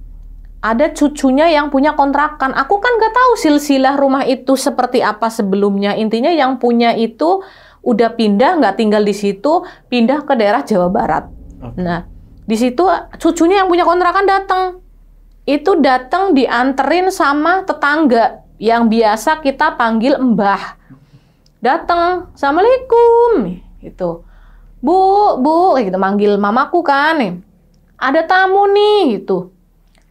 ada cucunya yang punya kontrakan. Aku kan nggak tahu silsilah rumah itu seperti apa sebelumnya. Intinya yang punya itu udah pindah, nggak tinggal di situ, pindah ke daerah Jawa Barat. Nah, di situ cucunya yang punya kontrakan datang. Itu datang dianterin sama tetangga yang biasa kita panggil mbah. Datang, Assalamualaikum, gitu. Bu, gitu manggil mamaku kan, ada tamu nih, gitu.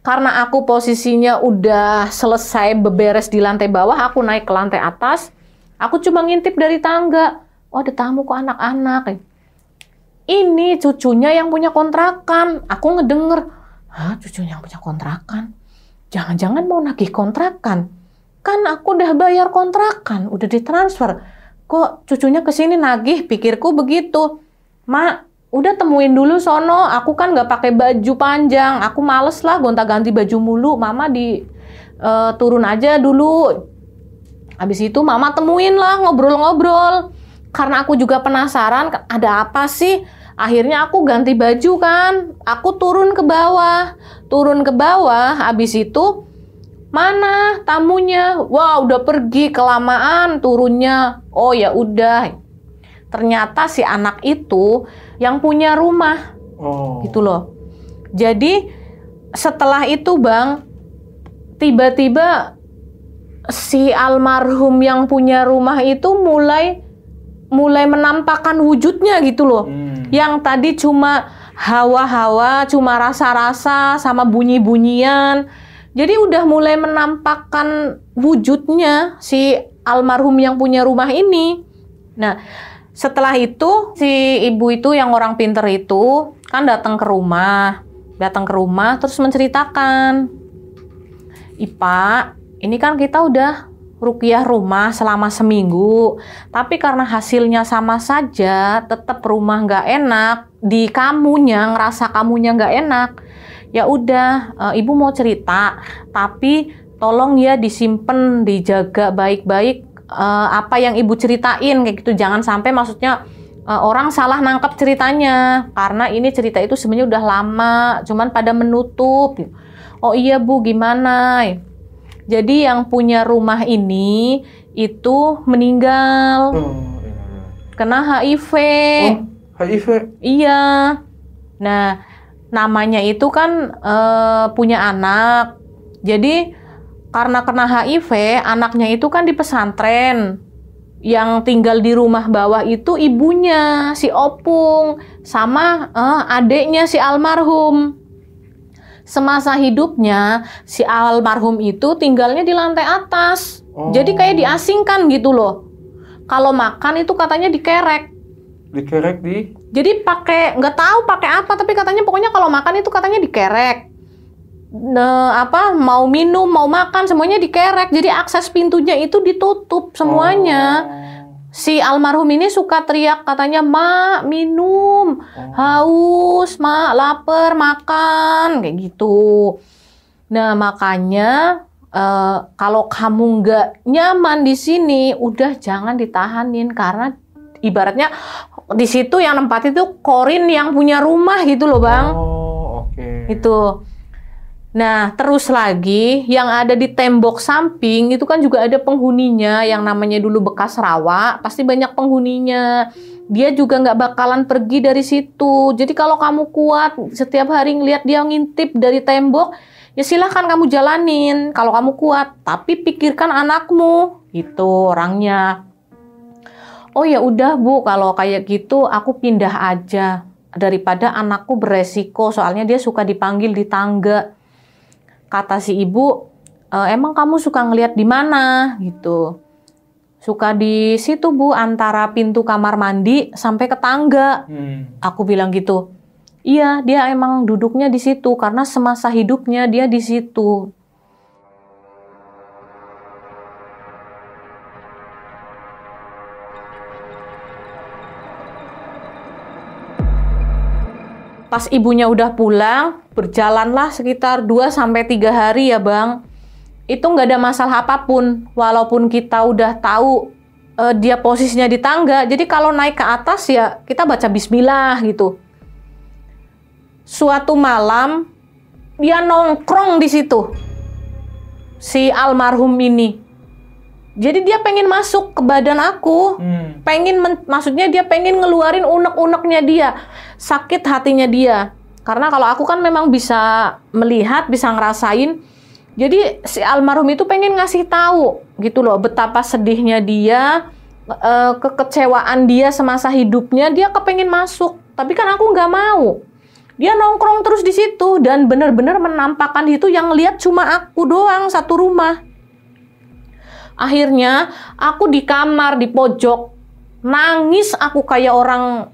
Karena aku posisinya udah selesai beberes di lantai bawah, aku naik ke lantai atas. Aku cuma ngintip dari tangga. Oh, ada tamu kok anak-anak. Ini cucunya yang punya kontrakan. Aku ngedenger, hah, cucunya yang punya kontrakan? Jangan-jangan mau nagih kontrakan? Kan aku udah bayar kontrakan, udah ditransfer. Kok cucunya kesini nagih? Pikirku begitu. Mak, udah temuin dulu sono. Aku kan nggak pakai baju panjang. Aku males lah gonta-ganti baju mulu. Mama turun aja dulu. Habis itu mama temuin lah, ngobrol-ngobrol. Karena aku juga penasaran, ada apa sih? Akhirnya aku ganti baju kan. Aku turun ke bawah. Habis itu, mana tamunya? Wah, udah pergi, kelamaan turunnya. Oh ya udah. Ternyata si anak itu yang punya rumah. Gitu loh. Jadi setelah itu Bang, tiba-tiba si almarhum yang punya rumah itu mulai menampakkan wujudnya gitu loh. Yang tadi cuma hawa-hawa, cuma rasa-rasa sama bunyi-bunyian. Jadi udah mulai menampakkan wujudnya si almarhum yang punya rumah ini. Nah, setelah itu si ibu itu yang orang pinter itu kan datang ke rumah terus menceritakan, "Ipa, ini kan kita udah ruqyah rumah selama seminggu, tapi karena hasilnya sama saja, tetap rumah nggak enak, di kamunya, ngerasa kamunya nggak enak. Ya udah, ibu mau cerita, tapi tolong ya disimpan, dijaga baik-baik apa yang ibu ceritain kayak gitu. Jangan sampai maksudnya orang salah nangkep ceritanya, karena ini cerita itu sebenarnya udah lama, cuman pada menutup. Oh iya Bu, gimana?" Jadi yang punya rumah ini itu meninggal, kena HIV. HIV? Iya. Nah, namanya itu kan punya anak. Jadi karena kena HIV, anaknya itu kan di pesantren. Yang tinggal di rumah bawah itu ibunya, si Opung, sama adeknya si almarhum. Semasa hidupnya, si almarhum itu tinggalnya di lantai atas. Jadi kayak diasingkan gitu loh. Kalau makan itu katanya dikerek. Dikerek di? Jadi nggak tahu pakai apa, tapi katanya pokoknya kalau makan itu katanya dikerek. Mau minum, mau makan, semuanya dikerek. Jadi akses pintunya itu ditutup semuanya. Si almarhum ini suka teriak katanya, "Mak, minum, haus, Mak, lapar, makan," kayak gitu. Nah, makanya kalau kamu nggak nyaman di sini, udah jangan ditahanin, karena ibaratnya di situ yang tempat itu korin yang punya rumah gitu loh Bang. Itu. Nah, terus lagi yang ada di tembok samping itu kan juga ada penghuninya yang namanya dulu bekas rawa, pasti banyak penghuninya. Dia juga nggak bakalan pergi dari situ. Jadi kalau kamu kuat setiap hari ngeliat dia ngintip dari tembok, ya silahkan kamu jalanin kalau kamu kuat. Tapi pikirkan anakmu, itu orangnya. Oh ya udah Bu, kalau kayak gitu aku pindah aja daripada anakku beresiko, soalnya dia suka dipanggil di tangga. Kata si ibu, "Emang kamu suka ngelihat di mana?" gitu. "Suka di situ Bu, antara pintu kamar mandi sampai ke tangga." Aku bilang gitu. "Iya, dia emang duduknya di situ karena semasa hidupnya dia di situ." Pas ibunya udah pulang, berjalanlah sekitar 2-3 hari ya Bang. Itu nggak ada masalah apapun, walaupun kita udah tahu dia posisinya di tangga. Jadi kalau naik ke atas ya kita baca bismillah gitu. Suatu malam dia nongkrong di situ, si almarhum ini. Jadi dia pengen masuk ke badan aku, maksudnya dia pengen ngeluarin unek-uneknya dia, sakit hatinya dia. Karena kalau aku kan memang bisa melihat, bisa ngerasain. Jadi si almarhum itu pengen ngasih tahu gitu loh, betapa sedihnya dia, kekecewaan dia semasa hidupnya, dia kepengen masuk. Tapi kan aku nggak mau. Dia nongkrong terus di situ dan benar-benar menampakkan itu, yang lihat cuma aku doang satu rumah. Akhirnya aku di kamar di pojok nangis, aku kayak orang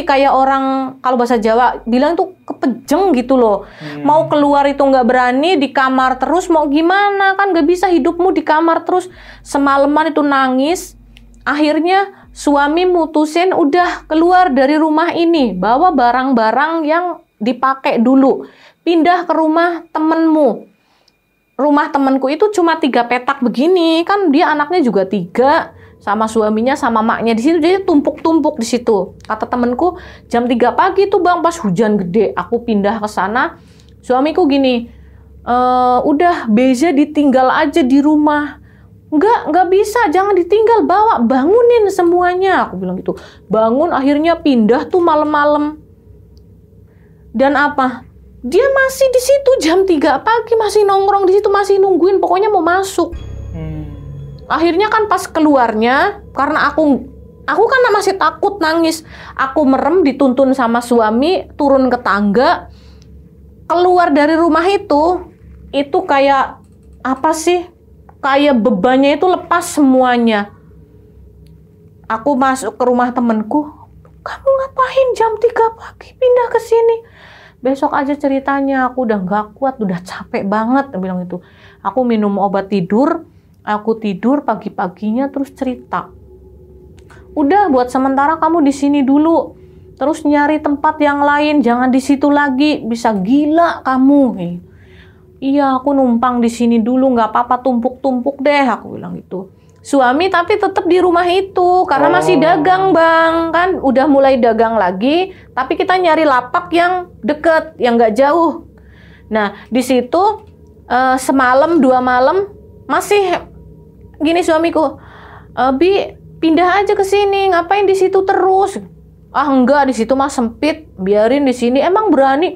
kayak orang kalau bahasa Jawa bilang tuh kepejeng gitu loh. Mau keluar itu nggak berani, di kamar terus, mau gimana kan nggak bisa hidupmu di kamar terus. Semalaman itu nangis. Akhirnya suami mutusin udah keluar dari rumah ini, bawa barang-barang yang dipakai dulu, pindah ke rumah temenmu. Rumah temenku itu cuma 3 petak begini, kan dia anaknya juga 3, sama suaminya sama maknya di situ, jadi tumpuk-tumpuk di situ. Kata temenku jam 3 pagi tuh Bang, pas hujan gede, aku pindah ke sana. Suamiku gini, udah Beza ditinggal aja di rumah. Nggak bisa, jangan ditinggal, bawa, bangunin semuanya. Aku bilang gitu. Bangun, akhirnya pindah tuh malam-malam. Dan apa? Dia masih di situ jam 3 pagi, masih nongkrong di situ, masih nungguin, pokoknya mau masuk. Akhirnya kan pas keluarnya, karena aku kan masih takut, nangis. Aku merem, dituntun sama suami, turun ke tangga. Keluar dari rumah itu kayak apa sih? Kayak bebannya itu lepas semuanya. Aku masuk ke rumah temenku, kamu ngapain jam 3 pagi pindah ke sini? Besok aja ceritanya, aku udah nggak kuat, udah capek banget, bilang itu. Aku minum obat tidur, aku tidur pagi-paginya terus cerita. Udah, buat sementara kamu di sini dulu, terus nyari tempat yang lain, jangan di situ lagi, bisa gila kamu. Iya, aku numpang di sini dulu, nggak apa-apa, tumpuk-tumpuk deh, aku bilang gitu. Suami tapi tetap di rumah itu karena masih dagang Bang, kan udah mulai dagang lagi, tapi kita nyari lapak yang deket, yang nggak jauh. Nah di situ semalam 2 malam masih gini suamiku, Bi pindah aja ke sini, ngapain di situ terus? Ah enggak, di situ mah sempit, biarin di sini. Emang berani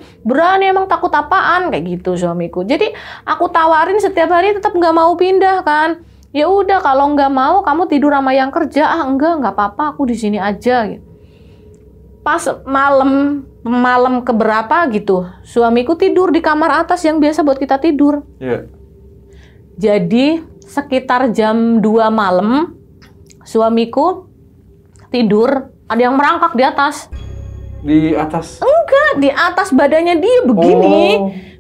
emang takut apaan, kayak gitu suamiku. Jadi aku tawarin setiap hari tetap nggak mau pindah kan. Ya udah, kalau nggak mau kamu tidur sama yang kerja. Ah enggak apa-apa, aku di sini aja. Pas malam keberapa gitu, suamiku tidur di kamar atas yang biasa buat kita tidur. Jadi sekitar jam 2 malam suamiku tidur, ada yang merangkak di atas. Di atas? Enggak, di atas badannya dia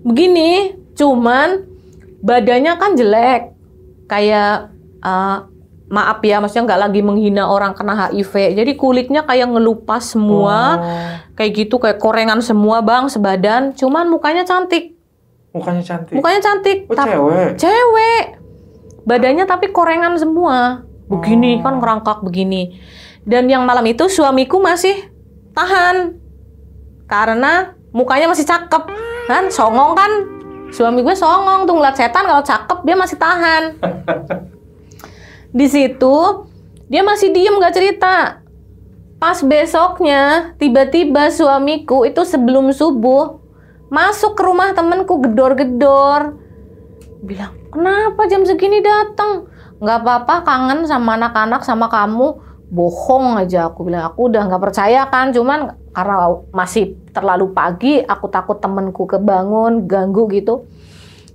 begini, cuman badannya kan jelek. Kayak maaf ya, maksudnya nggak lagi menghina orang kena HIV. Jadi kulitnya kayak ngelupas semua, kayak gitu, kayak korengan semua Bang, sebadan. Cuman mukanya cantik. Mukanya cantik? Mukanya cantik. Cewek? Cewek. Badannya tapi korengan semua. Begini, kan ngerangkak begini. Dan yang malam itu suamiku masih tahan. Karena mukanya masih cakep. Kan, songong kan. Suami gue songong tuh, ngeliat setan kalau cakep dia masih tahan. Di situ dia masih diem gak cerita. Pas besoknya tiba-tiba suamiku itu sebelum subuh masuk ke rumah temenku gedor-gedor. Bilang, kenapa jam segini datang? Nggak apa-apa, kangen sama anak-anak, sama kamu. Bohong aja, aku bilang. Aku udah nggak percaya kan, cuman karena masih terlalu pagi, aku takut temenku kebangun, ganggu gitu.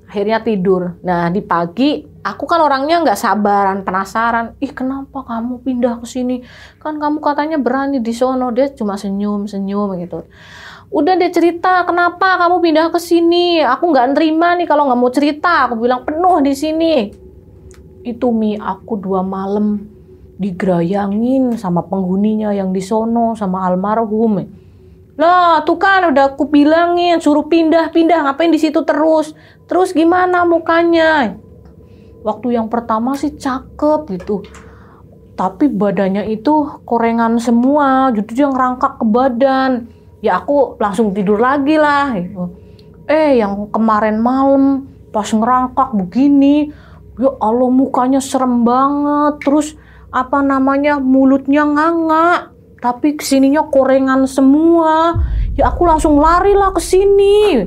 Akhirnya tidur. Nah di pagi, aku kan orangnya nggak sabaran, penasaran. Ih kenapa kamu pindah ke sini? Kan kamu katanya berani di sono. Dia cuma senyum-senyum gitu. Udah dia cerita, kenapa kamu pindah ke sini? Aku nggak nerima nih kalau nggak mau cerita. Aku bilang penuh di sini. Itu Mi, aku 2 malam digerayangin sama penghuninya yang di sono, sama almarhum. Lah, tuh kan udah aku bilangin suruh pindah-pindah, ngapain di situ terus? Terus gimana mukanya? Waktu yang pertama sih cakep gitu. Tapi badannya itu korengan semua, jadi dia ngerangkak ke badan. Ya aku langsung tidur lagi lah gitu. Yang kemarin malam pas ngerangkak begini, ya Allah mukanya serem banget. Terus mulutnya nganga, tapi kesininya korengan semua. Ya aku langsung lari lah ke sini.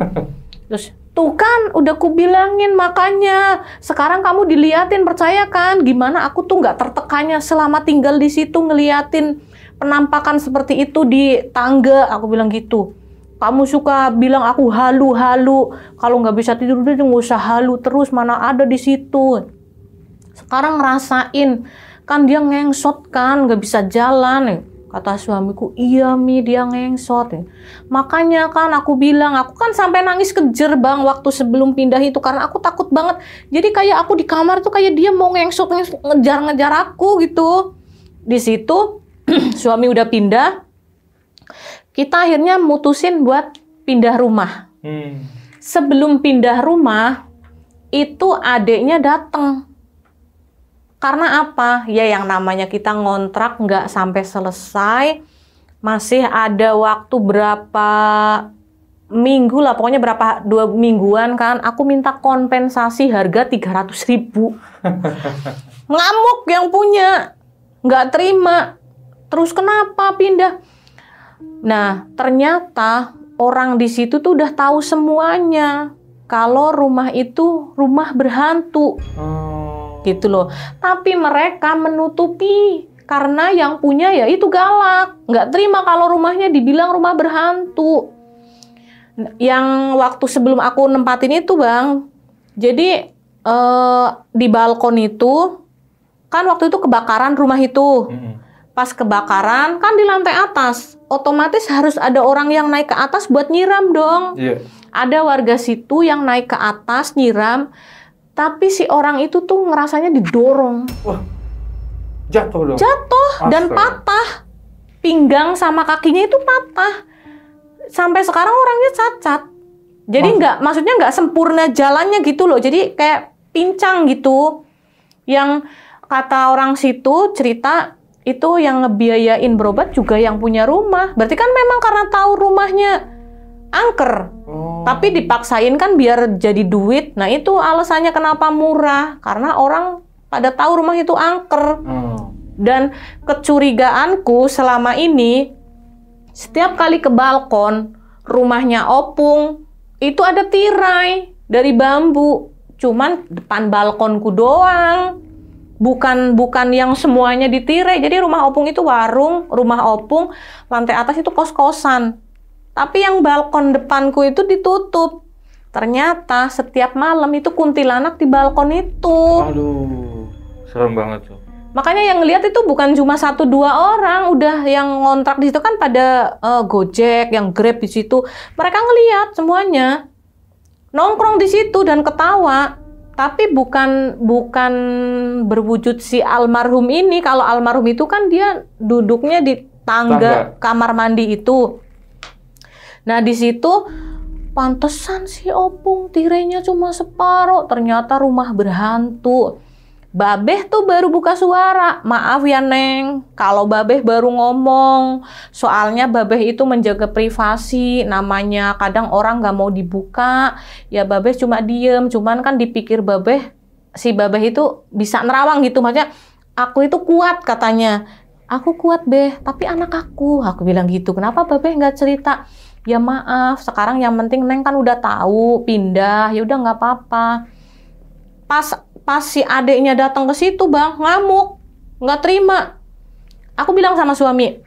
Terus tuh kan udah kubilangin, makanya sekarang kamu diliatin, percaya kan? Gimana aku tuh nggak tertekannya selama tinggal di situ ngeliatin penampakan seperti itu di tangga. Aku bilang gitu. Kamu suka bilang aku halu-halu. Kalau nggak bisa tidur udah nggak usah halu terus, mana ada di situ. Sekarang ngerasain, kan dia ngengsot kan, nggak bisa jalan. Kata suamiku, iya Mi, dia ngengsot. Makanya kan aku bilang, aku kan sampai nangis kejer Bang waktu sebelum pindah itu, karena aku takut banget. Jadi kayak aku di kamar tuh kayak dia mau ngengsot, ngejar-ngejar aku gitu. Di situ suami udah pindah, kita akhirnya mutusin buat pindah rumah. Sebelum pindah rumah, itu adeknya datang. Karena apa? Ya yang namanya kita ngontrak nggak sampai selesai, masih ada waktu berapa minggu lah, pokoknya 2 mingguan kan, aku minta kompensasi harga 300.000. Ngamuk yang punya, nggak terima. Terus kenapa pindah? Nah, ternyata orang di situ tuh udah tahu semuanya kalau rumah itu rumah berhantu. Gitu loh. Tapi mereka menutupi karena yang punya ya itu galak, nggak terima kalau rumahnya dibilang rumah berhantu. Yang waktu sebelum aku nempatin itu Bang, jadi di balkon itu kan waktu itu kebakaran rumah itu. Pas kebakaran kan di lantai atas, otomatis harus ada orang yang naik ke atas buat nyiram dong. Ada warga situ yang naik ke atas nyiram. Tapi si orang itu tuh ngerasanya didorong. Wah, jatuh dong? Jatuh dan patah. Pinggang sama kakinya itu patah. Sampai sekarang orangnya cacat. Jadi maksudnya nggak sempurna jalannya gitu loh. Jadi kayak pincang gitu. Yang kata orang situ cerita, itu yang ngebiayain berobat juga yang punya rumah. Berarti kan memang karena tahu rumahnya angker. Tapi dipaksain kan biar jadi duit. Nah itu alasannya kenapa murah. Karena orang pada tahu rumah itu angker. Dan kecurigaanku selama ini, setiap kali ke balkon rumahnya Opung, itu ada tirai dari bambu. Cuman depan balkonku doang. Bukan yang semuanya ditirai. Jadi rumah Opung itu warung, rumah Opung, lantai atas itu kos-kosan. Tapi yang balkon depanku itu ditutup. Ternyata setiap malam itu kuntilanak di balkon itu. Aduh, serem banget tuh. Makanya yang ngelihat itu bukan cuma 1-2 orang, udah yang ngontrak di situ kan pada Gojek, yang Grab di situ. Mereka ngelihat semuanya. Nongkrong di situ dan ketawa. Tapi bukan berwujud si almarhum ini. Kalau almarhum itu kan dia duduknya di tangga kamar mandi itu. Nah di situ pantesan si Opung tirainya cuma separuh, ternyata rumah berhantu. Babeh tuh baru buka suara, maaf ya Neng, kalau Babeh baru ngomong, soalnya Babeh itu menjaga privasi, namanya kadang orang nggak mau dibuka, ya Babeh cuma diem, cuman kan dipikir si Babeh itu bisa nerawang gitu, maksudnya aku itu kuat katanya, aku kuat Beh, tapi anak aku bilang gitu, kenapa Babeh nggak cerita? Ya maaf, sekarang yang penting Neng kan udah tahu pindah, ya udah nggak apa-apa. Pas si adeknya datang ke situ Bang, ngamuk, nggak terima. Aku bilang sama suami,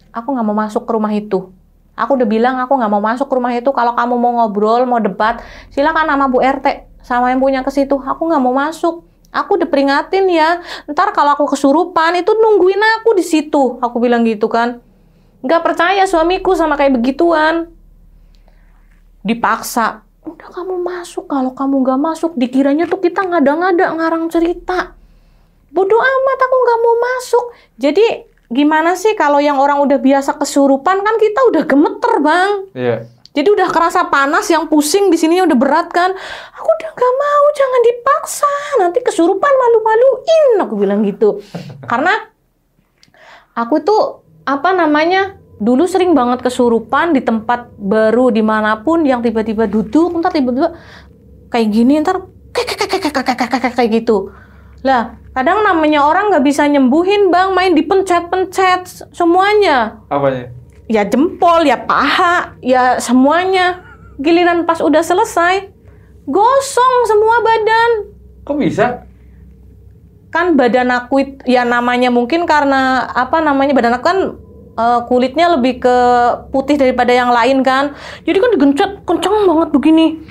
aku nggak mau masuk ke rumah itu. Aku udah bilang aku nggak mau masuk ke rumah itu. Kalau kamu mau ngobrol, mau debat, silakan sama Bu RT, sama yang punya ke situ. Aku nggak mau masuk. Aku udah peringatin ya. Ntar kalau aku kesurupan itu nungguin aku di situ. Aku bilang gitu kan. Nggak percaya suamiku sama kayak begituan. Dipaksa. Udah kamu masuk. Kalau kamu nggak masuk, dikiranya tuh kita ngada-ngada ngarang cerita. Bodoh amat, aku nggak mau masuk. Jadi gimana sih kalau yang orang udah biasa kesurupan kan kita udah gemeter, Bang. Iya. Jadi udah kerasa panas, yang pusing di sini udah berat kan. Aku udah gak mau, jangan dipaksa. Nanti kesurupan malu-maluin, aku bilang gitu. Karena aku tuh dulu sering banget kesurupan di tempat baru dimanapun yang tiba-tiba duduk, ntar tiba-tiba kayak gini, ntar kayak gitu. Lah, kadang namanya orang nggak bisa nyembuhin, Bang, main dipencet-pencet semuanya. Apanya? Ya jempol, ya paha, ya semuanya. Giliran pas udah selesai, gosong semua badan. Kok bisa? Kan badan aku ya namanya mungkin karena badan aku kan kulitnya lebih ke putih daripada yang lain kan. Jadi kan digencet kenceng banget begini.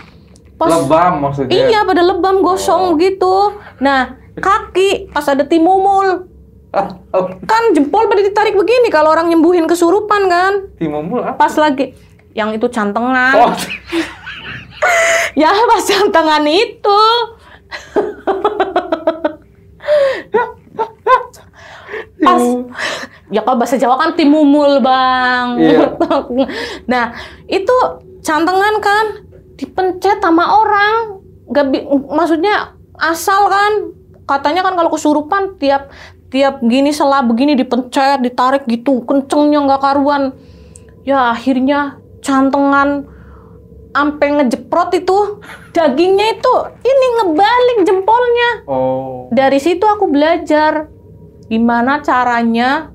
Lebam maksudnya? Iya, pada lebam gosong gitu. Nah, kaki pas ada timumul. Kan jempol pada ditarik begini kalau orang nyembuhin kesurupan kan. Timumul apa? Pas lagi yang itu cantengan. Oh. Ya pas cantengan itu. Pas ya kalau bahasa Jawa kan timumul, Bang. Iya. Nah, itu cantengan kan dipencet sama orang. Maksudnya asal kan. Katanya kan kalau kesurupan tiap gini sela begini dipencet, ditarik gitu, kencengnya nggak karuan. Ya akhirnya cantengan ampe ngejeprot itu, dagingnya itu ini ngebalik jempolnya. Oh. Dari situ aku belajar gimana caranya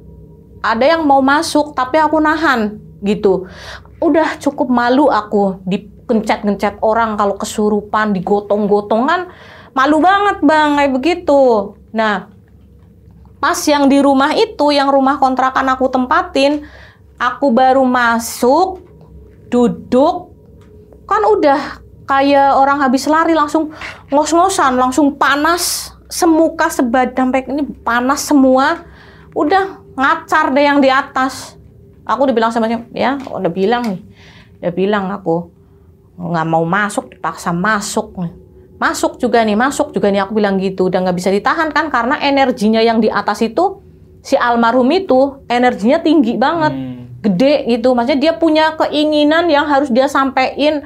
ada yang mau masuk tapi aku nahan gitu. Udah cukup malu aku dipencet-pencet orang kalau kesurupan, digotong-gotong kan malu banget, Bang, kayak begitu. Nah, pas yang di rumah itu, yang rumah kontrakan aku tempatin, aku baru masuk, duduk, kan udah kayak orang habis lari, langsung ngos-ngosan, langsung panas, semuka sebadan, sampai ini panas semua, udah ngacar deh yang di atas. Aku udah bilang sama dia, udah bilang aku, nggak mau masuk, dipaksa masuk. Masuk juga nih, aku bilang gitu. Udah nggak bisa ditahan kan, karena energinya yang di atas itu, si almarhum itu, energinya tinggi banget, gede gitu. Maksudnya dia punya keinginan yang harus dia sampein,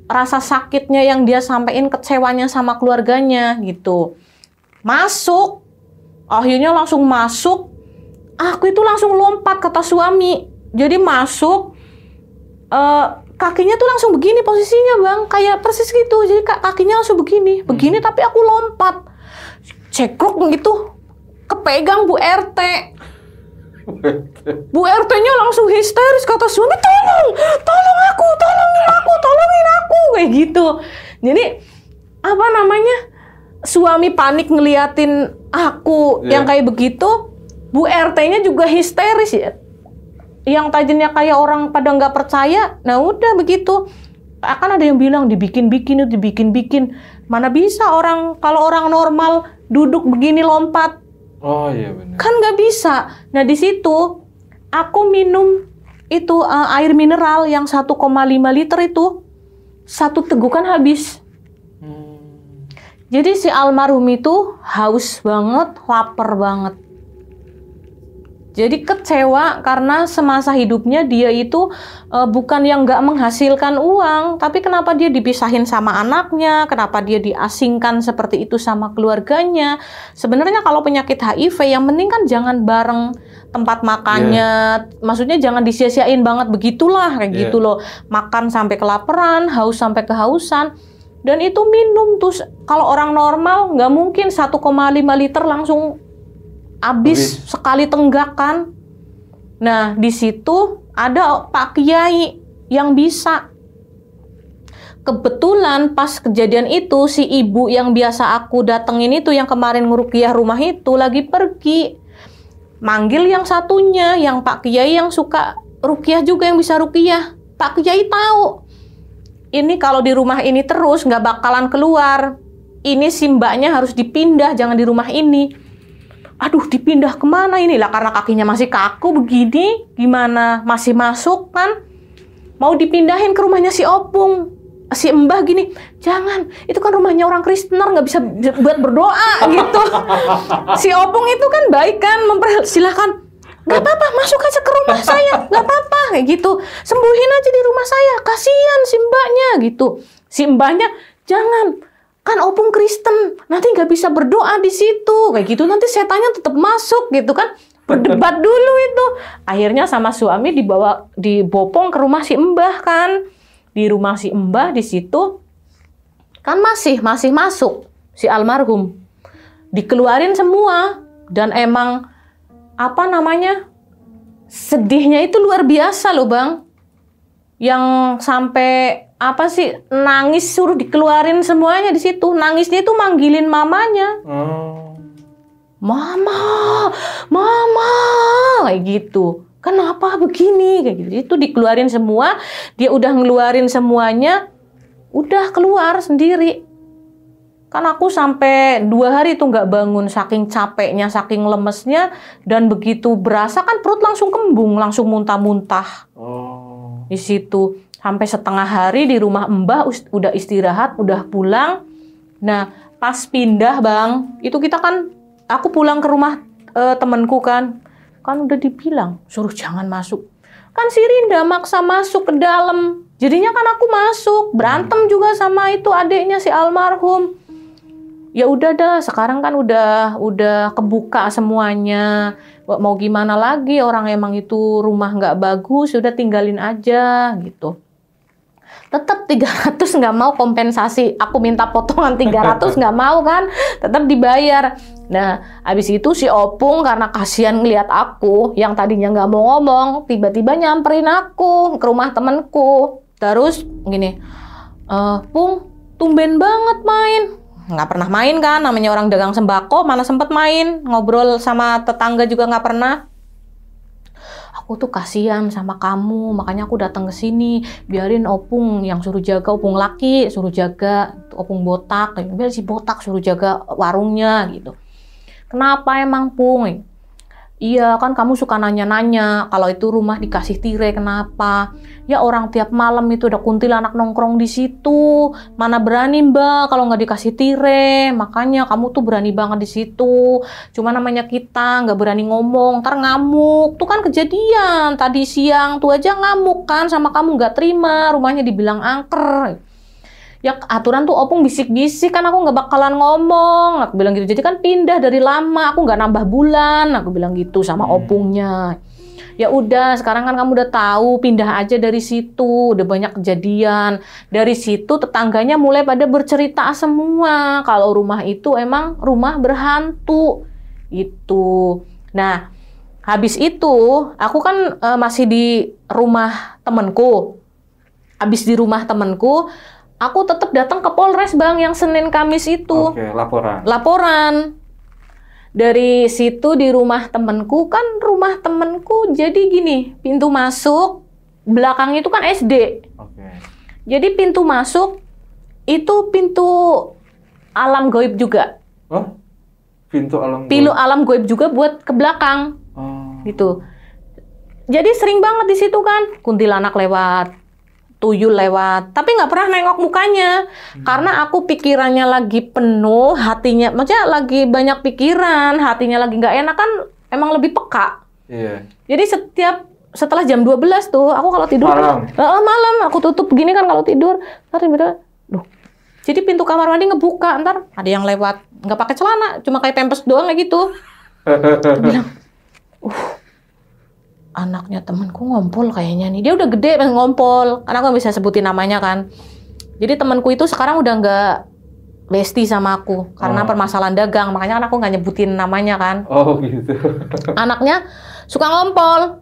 rasa sakitnya yang dia sampein, kecewanya sama keluarganya gitu. Masuk, akhirnya langsung masuk, aku itu langsung lompat kata suami. Jadi masuk, kakinya tuh langsung begini posisinya, Bang, kayak persis gitu. Jadi kakinya langsung begini, tapi aku lompat, cekruk gitu, kepegang Bu RT. Bu RT-nya langsung histeris kata suami, tolong aku, tolongin aku, kayak gitu. Jadi suami panik ngeliatin aku yang kayak begitu, Bu RT-nya juga histeris ya. Yang tadinya kayak orang pada nggak percaya, nah udah begitu. Akan ada yang bilang dibikin-bikin. Mana bisa kalau orang normal duduk begini lompat. Oh iya benar. Kan nggak bisa. Nah di situ aku minum itu air mineral yang 1,5 liter itu, satu tegukan habis. Jadi si almarhum itu haus banget, lapar banget. Jadi kecewa karena semasa hidupnya dia itu bukan yang nggak menghasilkan uang, tapi kenapa dia dipisahin sama anaknya, kenapa dia diasingkan seperti itu sama keluarganya. Sebenarnya kalau penyakit HIV yang penting kan jangan bareng tempat makannya, maksudnya jangan disia-siain banget begitulah, kayak gitu loh. Makan sampai kelaparan, haus sampai kehausan. Dan itu minum tuh, kalau orang normal nggak mungkin 1,5 liter langsung habis sekali tenggak kan. Nah di situ ada Pak Kiai yang bisa. Kebetulan pas kejadian itu si ibu yang biasa aku datengin itu, yang kemarin ngeruqyah rumah itu, lagi pergi. Manggil yang satunya, yang Pak Kiai yang suka ruqyah juga, yang bisa ruqyah. Pak Kiai tahu ini kalau di rumah ini terus nggak bakalan keluar. Ini si mbaknya harus dipindah, jangan di rumah ini. Aduh, dipindah kemana ini lah, karena kakinya masih kaku begini, gimana masih masuk kan? Mau dipindahin ke rumahnya si Opung, si Mbah gini, jangan, itu kan rumahnya orang Kristener, nggak bisa buat berdoa gitu. Si Opung itu kan baik kan, silahkan, nggak apa-apa, masuk aja ke rumah saya, nggak apa-apa kayak gitu. Sembuhin aja di rumah saya, kasihan si mbaknya gitu. Si mbaknya, jangan, kan opung Kristen, nanti nggak bisa berdoa di situ kayak gitu. Nanti setannya tetap masuk gitu kan. Berdebat dulu itu. Akhirnya sama suami dibopong ke rumah si mbah kan. Di rumah si mbah di situ kan masih masuk si almarhum. Dikeluarin semua dan emang apa namanya? Sedihnya itu luar biasa loh, Bang. Yang sampai apa sih nangis suruh dikeluarin semuanya di situ. Nangisnya itu manggilin mamanya. Mama, mama, kayak gitu. Kenapa begini? Kayak gitu. Itu dikeluarin semua. Dia udah ngeluarin semuanya, udah keluar sendiri. Kan aku sampai 2 hari itu nggak bangun, saking capeknya, saking lemesnya, dan begitu berasa kan perut langsung kembung, langsung muntah-muntah. Di situ sampai setengah hari di rumah Mbah, udah istirahat, udah pulang. Nah pas pindah Bang, itu aku pulang ke rumah temenku kan udah dibilang suruh jangan masuk. Kan si Rinda maksa masuk ke dalam, jadinya kan aku masuk, berantem juga sama itu adiknya si almarhum. Ya udah dah, sekarang kan udah kebuka semuanya. Mau gimana lagi, orang emang itu rumah nggak bagus, udah tinggalin aja gitu. Tetap 300 nggak mau kompensasi. Aku minta potongan 300 nggak mau kan, tetap dibayar. Nah, habis itu si opung karena kasihan ngeliat aku yang tadinya nggak mau ngomong, tiba-tiba nyamperin aku ke rumah temenku. Terus gini, Pung, tumben banget main. Nggak pernah main kan, namanya orang dagang sembako, mana sempet main, ngobrol sama tetangga juga nggak pernah. Aku tuh kasihan sama kamu, makanya aku datang ke sini. Biarin opung yang suruh jaga, opung laki suruh jaga, opung botak, biar si botak suruh jaga warungnya gitu. Kenapa emang Pung? Iya kan kamu suka nanya-nanya kalau itu rumah dikasih tirai kenapa? Ya orang tiap malam itu ada kuntilanak nongkrong di situ. Mana berani Mbak kalau nggak dikasih tirai? Makanya kamu tuh berani banget di situ. Cuma namanya kita nggak berani ngomong, ntar ngamuk. Tuh kan kejadian tadi siang tuh aja ngamuk kan sama kamu nggak terima rumahnya dibilang angker. Ya aturan tuh opung bisik-bisik kan aku nggak bakalan ngomong. Aku bilang gitu. Jadi kan pindah dari lama, aku nggak nambah bulan. Aku bilang gitu sama opungnya. Ya udah, sekarang kan kamu udah tahu, pindah aja dari situ. Udah banyak kejadian. Dari situ tetangganya mulai pada bercerita semua kalau rumah itu emang rumah berhantu. Itu. Nah, habis itu aku kan masih di rumah temenku. Habis di rumah temenku, aku tetap datang ke Polres Bang yang Senin Kamis itu. Oke, laporan. Laporan. Dari situ di rumah temenku, kan rumah temenku jadi gini, pintu masuk, belakangnya itu kan SD. Oke. Jadi pintu masuk, itu pintu alam gaib juga. Oh, pintu alam gaib. Pintu alam gaib juga buat ke belakang. Gitu. Jadi sering banget di situ kan, kuntilanak lewat, tuyul lewat, tapi nggak pernah nengok mukanya. Karena aku pikirannya lagi penuh, hatinya, maksudnya lagi banyak pikiran, hatinya lagi nggak enak kan, emang lebih peka. Iya. Jadi setelah jam 12 tuh, aku kalau tidur Malam. malam aku tutup gini kan kalau tidur, ntar tiba-tiba, jadi pintu kamar mandi ngebuka, ntar ada yang lewat, nggak pakai celana, cuma kayak pempes doang kayak gitu. Aku bilang, anaknya temanku ngompol kayaknya nih. Dia udah gede pengen ngompol. Karena aku bisa sebutin namanya kan. Jadi temanku itu sekarang udah nggak bestie sama aku. Karena permasalahan dagang. Makanya kan aku nggak nyebutin namanya kan. Oh gitu. Anaknya suka ngompol.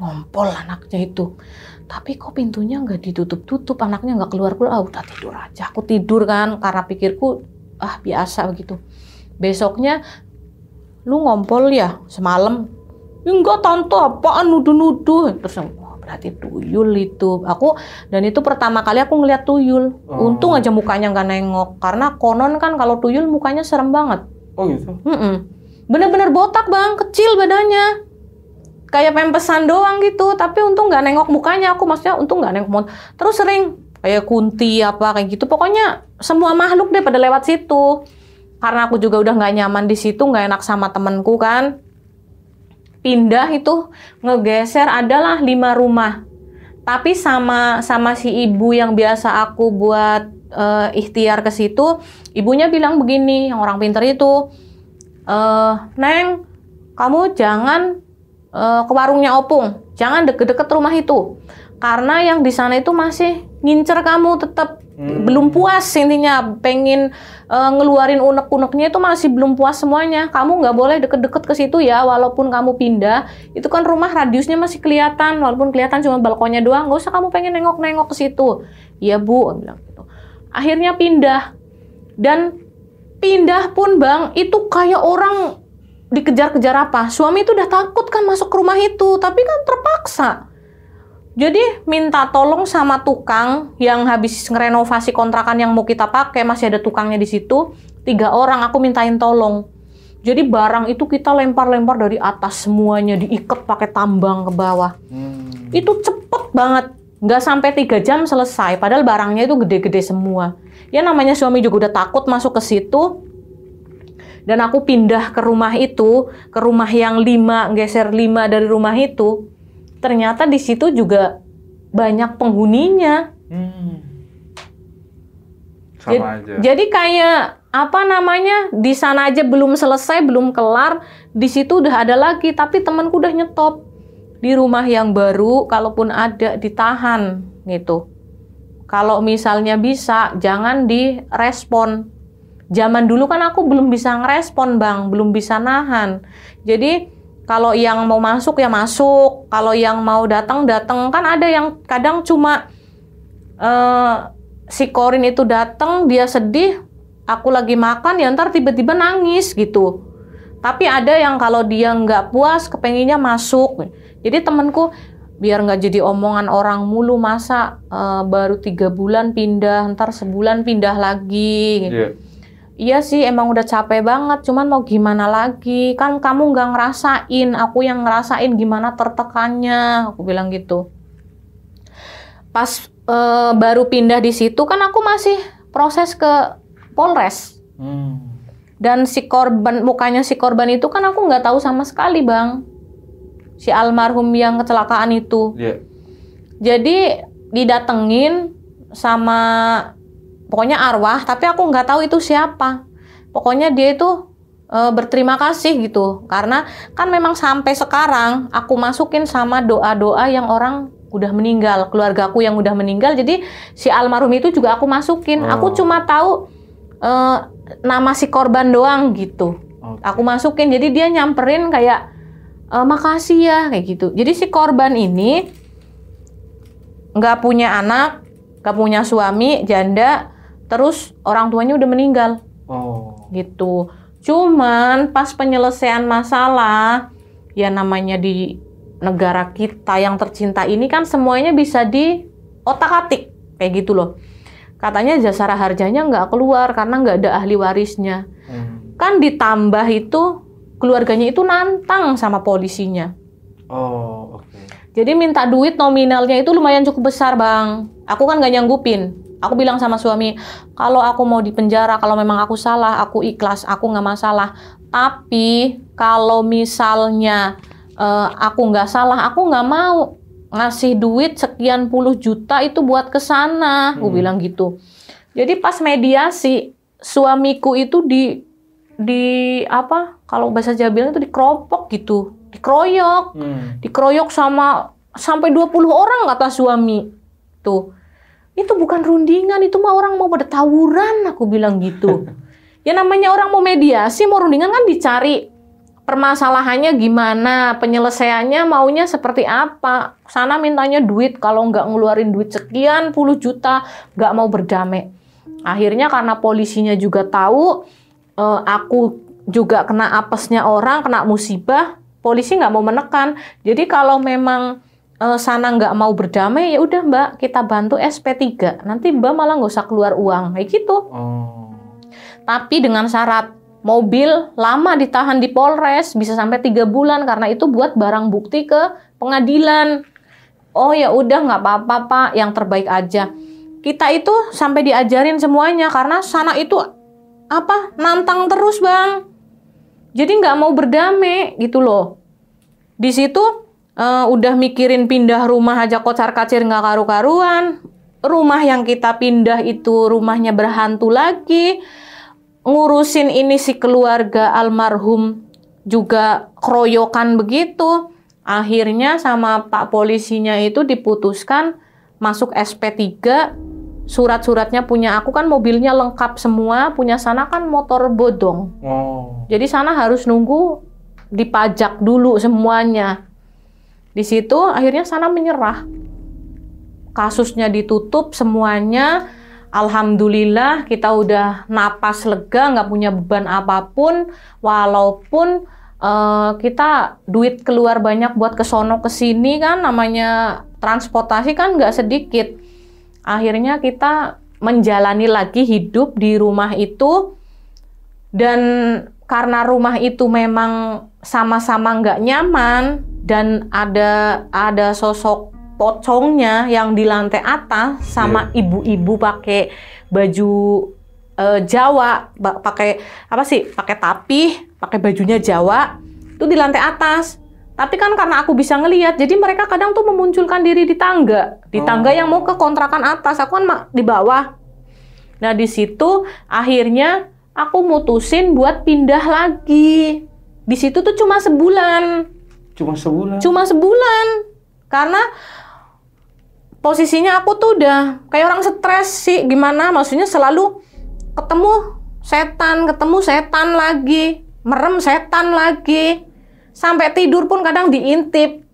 Ngompol anaknya itu. Tapi kok pintunya nggak ditutup-tutup. Anaknya nggak keluar-keluar. Udah tidur aja. Aku tidur kan. Karena pikirku, biasa begitu. Besoknya, lu ngompol ya semalam? Enggak tante, apaan nuduh-nuduh. Terus berarti tuyul itu. Dan itu pertama kali aku ngeliat tuyul. Untung aja mukanya nggak nengok. Karena konon kan kalau tuyul mukanya serem banget. Oh gitu? Bener-bener botak Bang, kecil badannya. Kayak pempesan doang gitu. Tapi untung nggak nengok mukanya. Aku maksudnya untung nggak nengok. Terus sering kayak kunti apa kayak gitu. Pokoknya semua makhluk deh pada lewat situ. Karena aku juga udah nggak nyaman di situ, nggak enak sama temenku kan. pindah itu ngegeser adalah 5 rumah. Tapi sama si ibu yang biasa aku buat ikhtiar ke situ, ibunya bilang begini, yang orang pinter itu, Neng, kamu jangan ke warungnya Opung, jangan deket-deket rumah itu, karena yang di sana itu masih ngincer kamu tetap. Belum puas intinya, pengen ngeluarin unek-uneknya itu masih belum puas semuanya. Kamu nggak boleh deket-deket ke situ ya, walaupun kamu pindah, itu kan rumah radiusnya masih kelihatan, walaupun kelihatan cuma balkonnya doang, nggak usah kamu pengen nengok-nengok ke situ. Iya Bu, bilang gitu. Akhirnya pindah, dan pindah pun Bang, itu kayak orang dikejar-kejar apa. Suami itu udah takut kan masuk ke rumah itu, tapi kan terpaksa. Jadi minta tolong sama tukang yang habis ngerenovasi kontrakan yang mau kita pakai, masih ada tukangnya di situ. 3 orang aku mintain tolong. Jadi barang itu kita lempar-lempar dari atas semuanya, diikat pakai tambang ke bawah. Itu cepet banget, nggak sampai 3 jam selesai. Padahal barangnya itu gede-gede semua. Ya namanya suami juga udah takut masuk ke situ. Dan aku pindah ke rumah itu, ke rumah yang 5, geser 5 dari rumah itu. Ternyata di situ juga banyak penghuninya. Sama aja. Jadi kayak apa namanya, di sana aja belum selesai, belum kelar, di situ udah ada lagi. Tapi temanku udah nyetop. Di rumah yang baru, kalaupun ada ditahan gitu. Kalau misalnya bisa, jangan direspon. Zaman dulu kan aku belum bisa ngerespon Bang, belum bisa nahan. Jadi kalau yang mau masuk ya masuk, kalau yang mau datang. Kan ada yang kadang cuma si Korin itu datang, dia sedih, aku lagi makan, ya ntar tiba-tiba nangis gitu. Tapi ada yang kalau dia nggak puas, kepenginnya masuk. Jadi temenku, biar nggak jadi omongan orang mulu, masa baru 3 bulan pindah, ntar sebulan pindah lagi gitu. Iya sih, emang udah capek banget, cuman mau gimana lagi, kan kamu nggak ngerasain, aku yang ngerasain gimana tertekannya, aku bilang gitu. Pas baru pindah di situ kan aku masih proses ke Polres. Dan si korban, mukanya si korban itu kan aku nggak tahu sama sekali Bang, si almarhum yang kecelakaan itu. Jadi didatengin sama pokoknya arwah, tapi aku nggak tahu itu siapa. Pokoknya dia itu berterima kasih gitu, karena kan memang sampai sekarang aku masukin sama doa-doa yang orang udah meninggal, keluargaku yang udah meninggal. Jadi si almarhum itu juga aku masukin. Aku cuma tahu nama si korban doang gitu. Aku masukin. Jadi dia nyamperin kayak makasih ya kayak gitu. Jadi si korban ini nggak punya anak, nggak punya suami, janda. Terus orang tuanya udah meninggal, gitu. Cuman pas penyelesaian masalah, ya namanya di negara kita yang tercinta ini kan semuanya bisa di otak-atik, kayak gitu loh. Katanya jasara harjanya nggak keluar karena nggak ada ahli warisnya. Kan ditambah itu keluarganya itu nantang sama polisinya. Jadi minta duit nominalnya itu lumayan cukup besar Bang. Aku kan nggak nyanggupin. Aku bilang sama suami, kalau aku mau dipenjara, kalau memang aku salah, aku ikhlas, aku nggak masalah. Tapi kalau misalnya aku nggak salah, aku nggak mau ngasih duit sekian puluh juta itu buat ke sana. Aku bilang gitu. Jadi pas mediasi, suamiku itu di apa? Kalau bahasa Jawa bilang itu dikeropok gitu, dikeroyok, dikeroyok sama sampai 20 orang kata suami tuh. Itu bukan rundingan, itu mah orang mau pada tawuran, aku bilang gitu. Ya namanya orang mau mediasi, mau rundingan kan dicari permasalahannya gimana, penyelesaiannya maunya seperti apa. Sana mintanya duit, kalau nggak ngeluarin duit sekian puluh juta, nggak mau berdamai. Akhirnya karena polisinya juga tahu, aku juga kena apesnya orang, kena musibah, polisi nggak mau menekan. Jadi kalau memang sana nggak mau berdamai, ya udah Mbak, kita bantu SP3. Nanti Mbak malah nggak usah keluar uang, kayak gitu. Tapi dengan syarat mobil lama ditahan di Polres, bisa sampai 3 bulan karena itu buat barang bukti ke pengadilan. Oh ya udah nggak apa-apa Pak, yang terbaik aja. Kita itu sampai diajarin semuanya karena sana itu apa nantang terus Bang. Jadi nggak mau berdamai gitu loh. Di situ udah mikirin pindah rumah aja kocar-kacir nggak karu-karuan. Rumah yang kita pindah itu rumahnya berhantu lagi. Ngurusin ini si keluarga almarhum juga keroyokan begitu. Akhirnya sama Pak polisinya itu diputuskan masuk SP3. Surat-suratnya punya aku, kan mobilnya lengkap semua. Punya sana kan motor bodong. Jadi sana harus nunggu dipajak dulu semuanya. Di situ akhirnya sana menyerah. Kasusnya ditutup semuanya. Alhamdulillah kita udah napas lega, nggak punya beban apapun. Walaupun kita duit keluar banyak buat kesono kesini kan, namanya transportasi kan nggak sedikit. Akhirnya kita menjalani lagi hidup di rumah itu. Dan karena rumah itu memang sama-sama nggak nyaman dan ada sosok pocongnya yang di lantai atas sama ibu-ibu pakai baju Jawa, pakai apa sih? Pakai tapih, pakai bajunya Jawa itu di lantai atas. Tapi kan karena aku bisa ngelihat, jadi mereka kadang tuh memunculkan diri di tangga yang mau ke kontrakan atas. Aku kan di bawah. Nah di situ akhirnya aku mutusin buat pindah lagi. Di situ tuh cuma sebulan. Cuma sebulan. Karena posisinya aku tuh udah kayak orang stres sih. Gimana? Maksudnya selalu ketemu setan lagi. Merem setan lagi. Sampai tidur pun kadang diintip.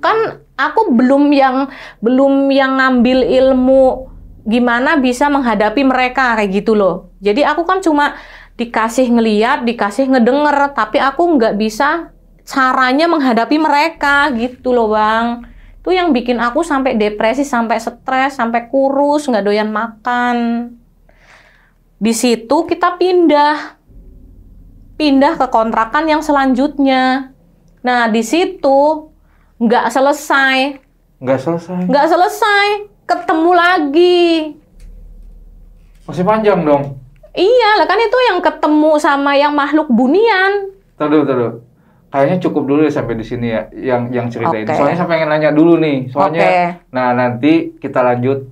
Kan aku belum yang ngambil ilmu gimana bisa menghadapi mereka kayak gitu loh. Jadi aku kan cuma dikasih ngeliat, dikasih ngedenger, tapi aku nggak bisa caranya menghadapi mereka gitu loh Bang. Itu yang bikin aku sampai depresi, sampai stres, sampai kurus, nggak doyan makan. Di situ kita pindah ke kontrakan yang selanjutnya. Nah di situ nggak selesai. Ketemu lagi. Masih panjang dong. Iya lah, kan itu yang ketemu sama yang makhluk bunian. Taduh. Kayaknya cukup dulu ya sampai di sini ya yang cerita ini. Oke. Soalnya saya pengen nanya dulu nih. Soalnya Oke. nah nanti kita lanjut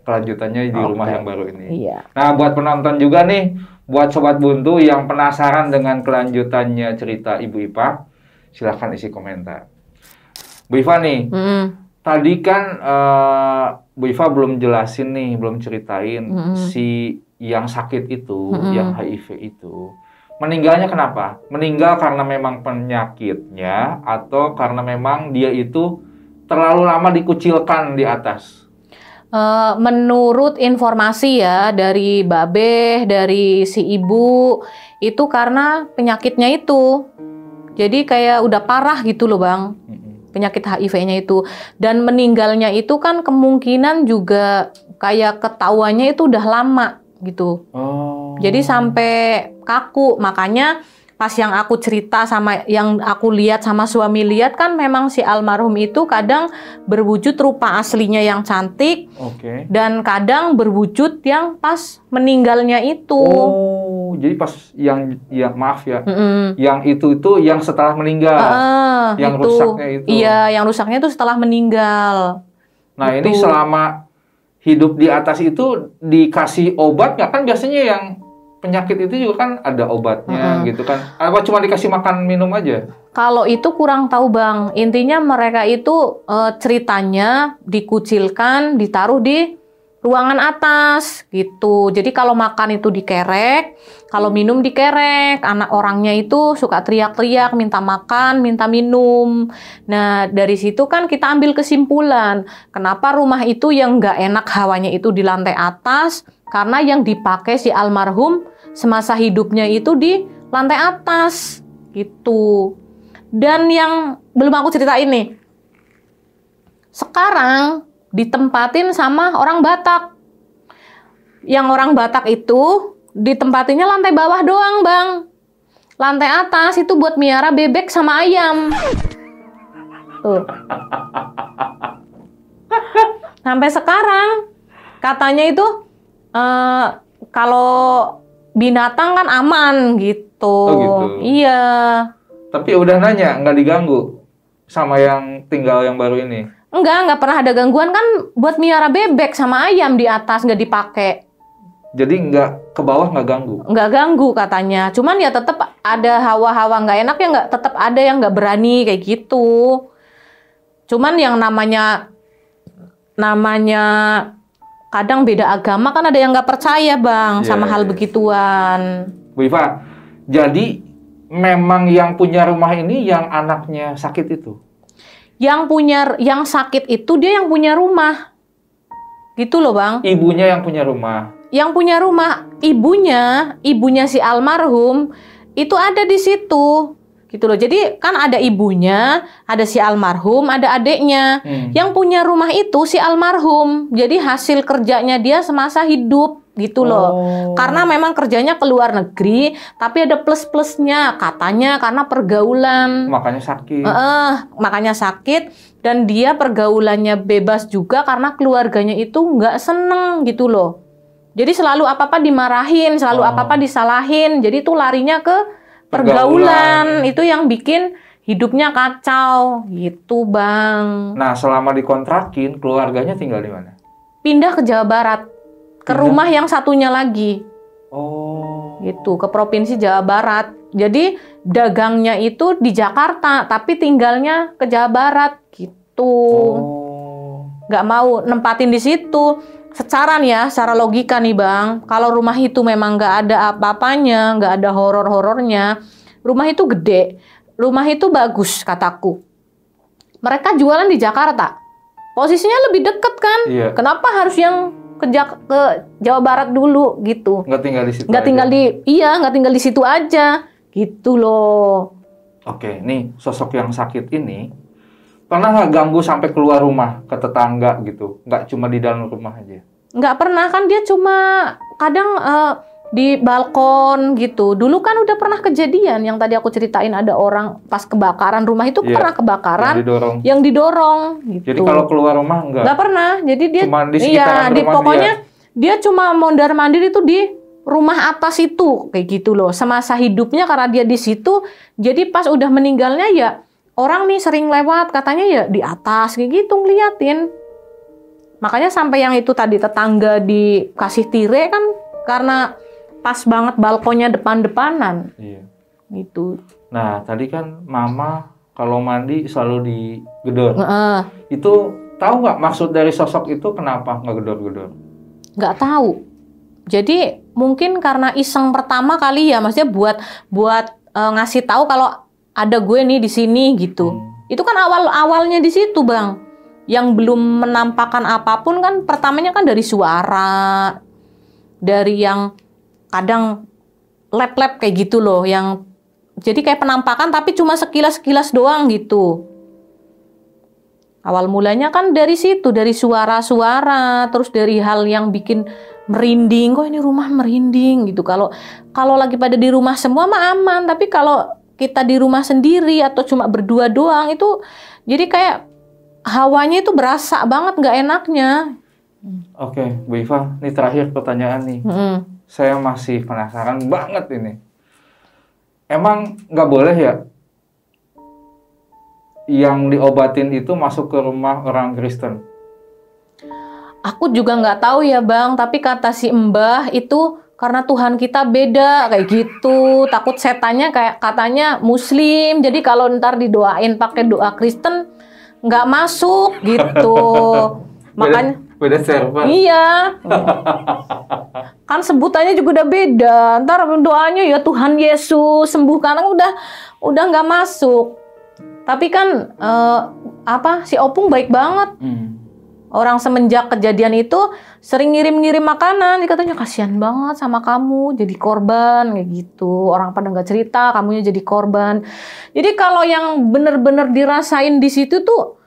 kelanjutannya di rumah yang baru ini. Iya. Nah, buat penonton juga nih, buat Sobat Buntu yang penasaran dengan kelanjutannya cerita Ibu Ipa, silahkan isi komentar. Bu Iva nih, tadi kan Bu Iva belum jelasin nih, belum ceritain si yang sakit itu, yang HIV itu, meninggalnya kenapa? Meninggal karena memang penyakitnya atau karena memang dia itu terlalu lama dikucilkan di atas? Menurut informasi ya dari Babeh, dari si ibu, itu karena penyakitnya itu. Jadi kayak udah parah gitu loh Bang, penyakit HIV-nya itu. Dan meninggalnya itu kan kemungkinan juga kayak ketahuannya itu udah lama gitu. Jadi sampai kaku, makanya pas yang aku cerita sama yang aku lihat sama suami lihat kan memang si almarhum itu kadang berwujud rupa aslinya yang cantik, dan kadang berwujud yang pas meninggalnya itu. Jadi pas yang maaf ya, yang itu yang setelah meninggal, yang itu, rusaknya itu. Iya, yang rusaknya itu setelah meninggal. Nah ini selama hidup di atas itu dikasih obat nggak? Kan biasanya yang penyakit itu juga kan ada obatnya gitu kan. Apa cuma dikasih makan minum aja? Kalau itu kurang tahu Bang. Intinya mereka itu ceritanya dikucilkan, ditaruh di ruangan atas gitu. Jadi kalau makan itu dikerek, kalau minum dikerek. Anak orangnya itu suka teriak-teriak, minta makan, minta minum. Nah dari situ kan kita ambil kesimpulan. Kenapa rumah itu yang nggak enak hawanya itu di lantai atas? Karena yang dipakai si almarhum semasa hidupnya itu di lantai atas gitu. Dan yang belum aku ceritain nih, sekarang ditempatin sama orang Batak. Yang orang Batak itu ditempatinnya lantai bawah doang Bang. Lantai atas itu buat miara bebek sama ayam. Tuh. Sampai sekarang katanya itu kalau binatang kan aman gitu. Oh gitu. Iya. Tapi udah nanya, nggak diganggu sama yang tinggal yang baru ini? Nggak pernah ada gangguan kan buat miara bebek sama ayam di atas nggak dipakai. Jadi nggak ke bawah nggak ganggu? Nggak ganggu katanya. Cuman ya tetap ada hawa-hawa nggak enak ya nggak tetap ada yang nggak berani kayak gitu. Cuman yang namanya kadang beda agama kan ada yang nggak percaya bang sama hal begituan. Bu Iva, jadi memang yang punya rumah ini yang anaknya sakit itu? Yang sakit itu dia yang punya rumah. Gitu loh bang. Ibunya yang punya rumah? Yang punya rumah, ibunya si almarhum itu ada di situ. Gitu loh. Jadi kan ada ibunya, ada si almarhum, ada adeknya. Yang punya rumah itu si almarhum. Jadi hasil kerjanya dia semasa hidup gitu loh. Karena memang kerjanya ke luar negeri, tapi ada plus-plusnya katanya karena pergaulan. Makanya sakit. Makanya sakit dan dia pergaulannya bebas juga karena keluarganya itu nggak seneng gitu loh. Jadi selalu apa-apa dimarahin, selalu apa-apa disalahin. Jadi itu larinya ke pergaulan. Itu yang bikin hidupnya kacau gitu bang. Nah selama dikontrakin keluarganya tinggal di mana? Pindah ke Jawa Barat, ke rumah yang satunya lagi. Gitu, ke provinsi Jawa Barat. Jadi dagangnya itu di Jakarta, tapi tinggalnya ke Jawa Barat gitu. Nggak mau nempatin di situ. Secara nih ya, secara logika nih bang, kalau rumah itu memang nggak ada apa-apanya, nggak ada horor-horornya, rumah itu gede, rumah itu bagus kataku. Mereka jualan di Jakarta, posisinya lebih deket kan? Iya. Kenapa harus yang ke Jawa Barat dulu gitu? Nggak tinggal di situ. Nggak tinggal di situ aja, gitu loh. Oke, nih sosok yang sakit ini pernah nggak ganggu sampai keluar rumah ke tetangga gitu? Nggak cuma di dalam rumah aja? Nggak pernah kan, dia cuma kadang di balkon gitu. Dulu kan udah pernah kejadian yang tadi aku ceritain, ada orang pas kebakaran rumah itu pernah kebakaran yang didorong gitu. Jadi kalau keluar rumah nggak pernah. Jadi dia cuma di sekitaran rumah pokoknya dia cuma mondar-mandir itu di rumah atas itu kayak gitu loh. Semasa hidupnya karena dia di situ, jadi pas udah meninggalnya ya orang nih sering lewat, katanya ya di atas kayak gitu ngeliatin. Makanya sampai yang itu tadi tetangga dikasih tirai kan karena pas banget balkonnya depan-depanan. Iya. Gitu. Nah, tadi kan mama kalau mandi selalu digedor. Itu tahu nggak maksud dari sosok itu kenapa nggak gedor-gedor? Nggak tahu. Jadi mungkin karena iseng pertama kali ya, maksudnya buat ngasih tahu kalau ada gue nih di sini gitu. Itu kan awalnya di situ bang. Yang belum menampakkan apapun kan pertamanya kan dari suara, dari yang kadang lap-lap kayak gitu loh, yang jadi kayak penampakan tapi cuma sekilas-sekilas doang gitu. Awal mulanya kan dari situ, dari suara-suara, terus dari hal yang bikin merinding. Kok ini rumah merinding gitu. Kalau lagi pada di rumah semua mah aman, tapi kalau kita di rumah sendiri atau cuma berdua doang itu jadi kayak hawanya itu berasa banget nggak enaknya. Oke, Bu Iva, ini terakhir pertanyaan nih. Saya masih penasaran banget ini. Emang nggak boleh ya yang diobatin itu masuk ke rumah orang Kristen? Aku juga nggak tahu ya bang, tapi kata si Mbah itu karena Tuhan kita beda kayak gitu. Takut setannya kayak katanya Muslim. Jadi kalau ntar didoain pakai doa Kristen nggak masuk gitu. Makanya beda server. Iya. Kan sebutannya juga udah beda. Ntar doanya ya Tuhan Yesus sembuhkan, udah nggak masuk. Tapi kan si Opung baik banget. Orang semenjak kejadian itu sering ngirim-ngirim makanan, dia katanya kasihan banget sama kamu jadi korban kayak gitu. Orang pada nggak cerita, kamunya jadi korban. Jadi kalau yang bener-bener dirasain di situ tuh,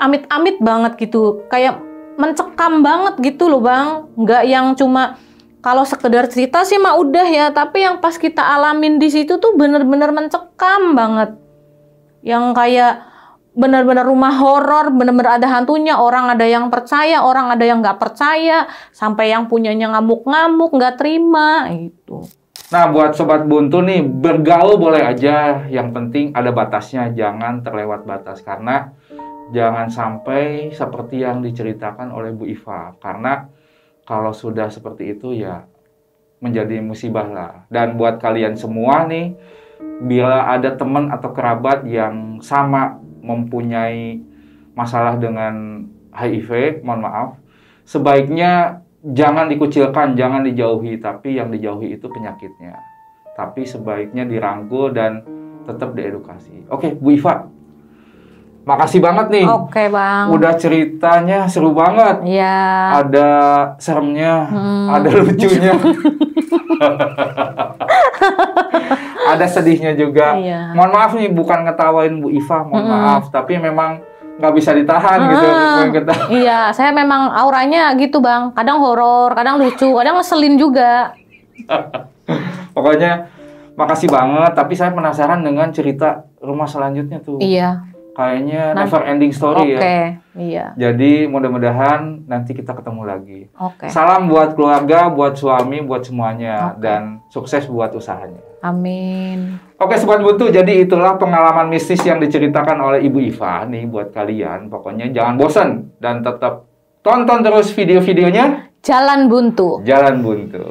amit-amit banget gitu, kayak mencekam banget gitu loh bang. Nggak yang cuma kalau sekedar cerita sih mah udah ya, tapi yang pas kita alamin di situ tuh bener-bener mencekam banget. Yang kayak benar-benar rumah horor, benar-benar ada hantunya. Orang ada yang percaya, orang ada yang nggak percaya, sampai yang punyanya ngamuk-ngamuk, nggak terima gitu. Nah, buat Sobat Buntu nih, bergaul boleh aja. Yang penting ada batasnya, jangan terlewat batas. Karena jangan sampai seperti yang diceritakan oleh Bu Iva. Karena kalau sudah seperti itu ya menjadi musibah lah. Dan buat kalian semua nih, bila ada teman atau kerabat yang sama mempunyai masalah dengan HIV, mohon maaf, sebaiknya jangan dikucilkan, jangan dijauhi, tapi yang dijauhi itu penyakitnya. Tapi sebaiknya dirangkul dan tetap diedukasi. Oke, Bu Iva, makasih banget nih. Oke, Bang. Udah ceritanya seru banget. Iya. Ada seremnya, ada lucunya. Ada sedihnya juga. Iya. Mohon maaf nih, bukan ngetawain Bu Iva, mohon maaf. Tapi memang nggak bisa ditahan gitu. Iya, saya memang auranya gitu, Bang. Kadang horor, kadang lucu, kadang ngeselin juga. Pokoknya makasih banget. Tapi saya penasaran dengan cerita rumah selanjutnya tuh. Iya. Kayaknya never ending story ya. Oke, iya. Jadi mudah-mudahan nanti kita ketemu lagi. Oke. Salam buat keluarga, buat suami, buat semuanya. Oke. Dan sukses buat usahanya. Amin. Oke Sobat Buntu, jadi itulah pengalaman mistis yang diceritakan oleh Ibu Iva nih buat kalian. Pokoknya jangan bosan dan tetap tonton terus video-videonya. Jalan Buntu. Jalan Buntu.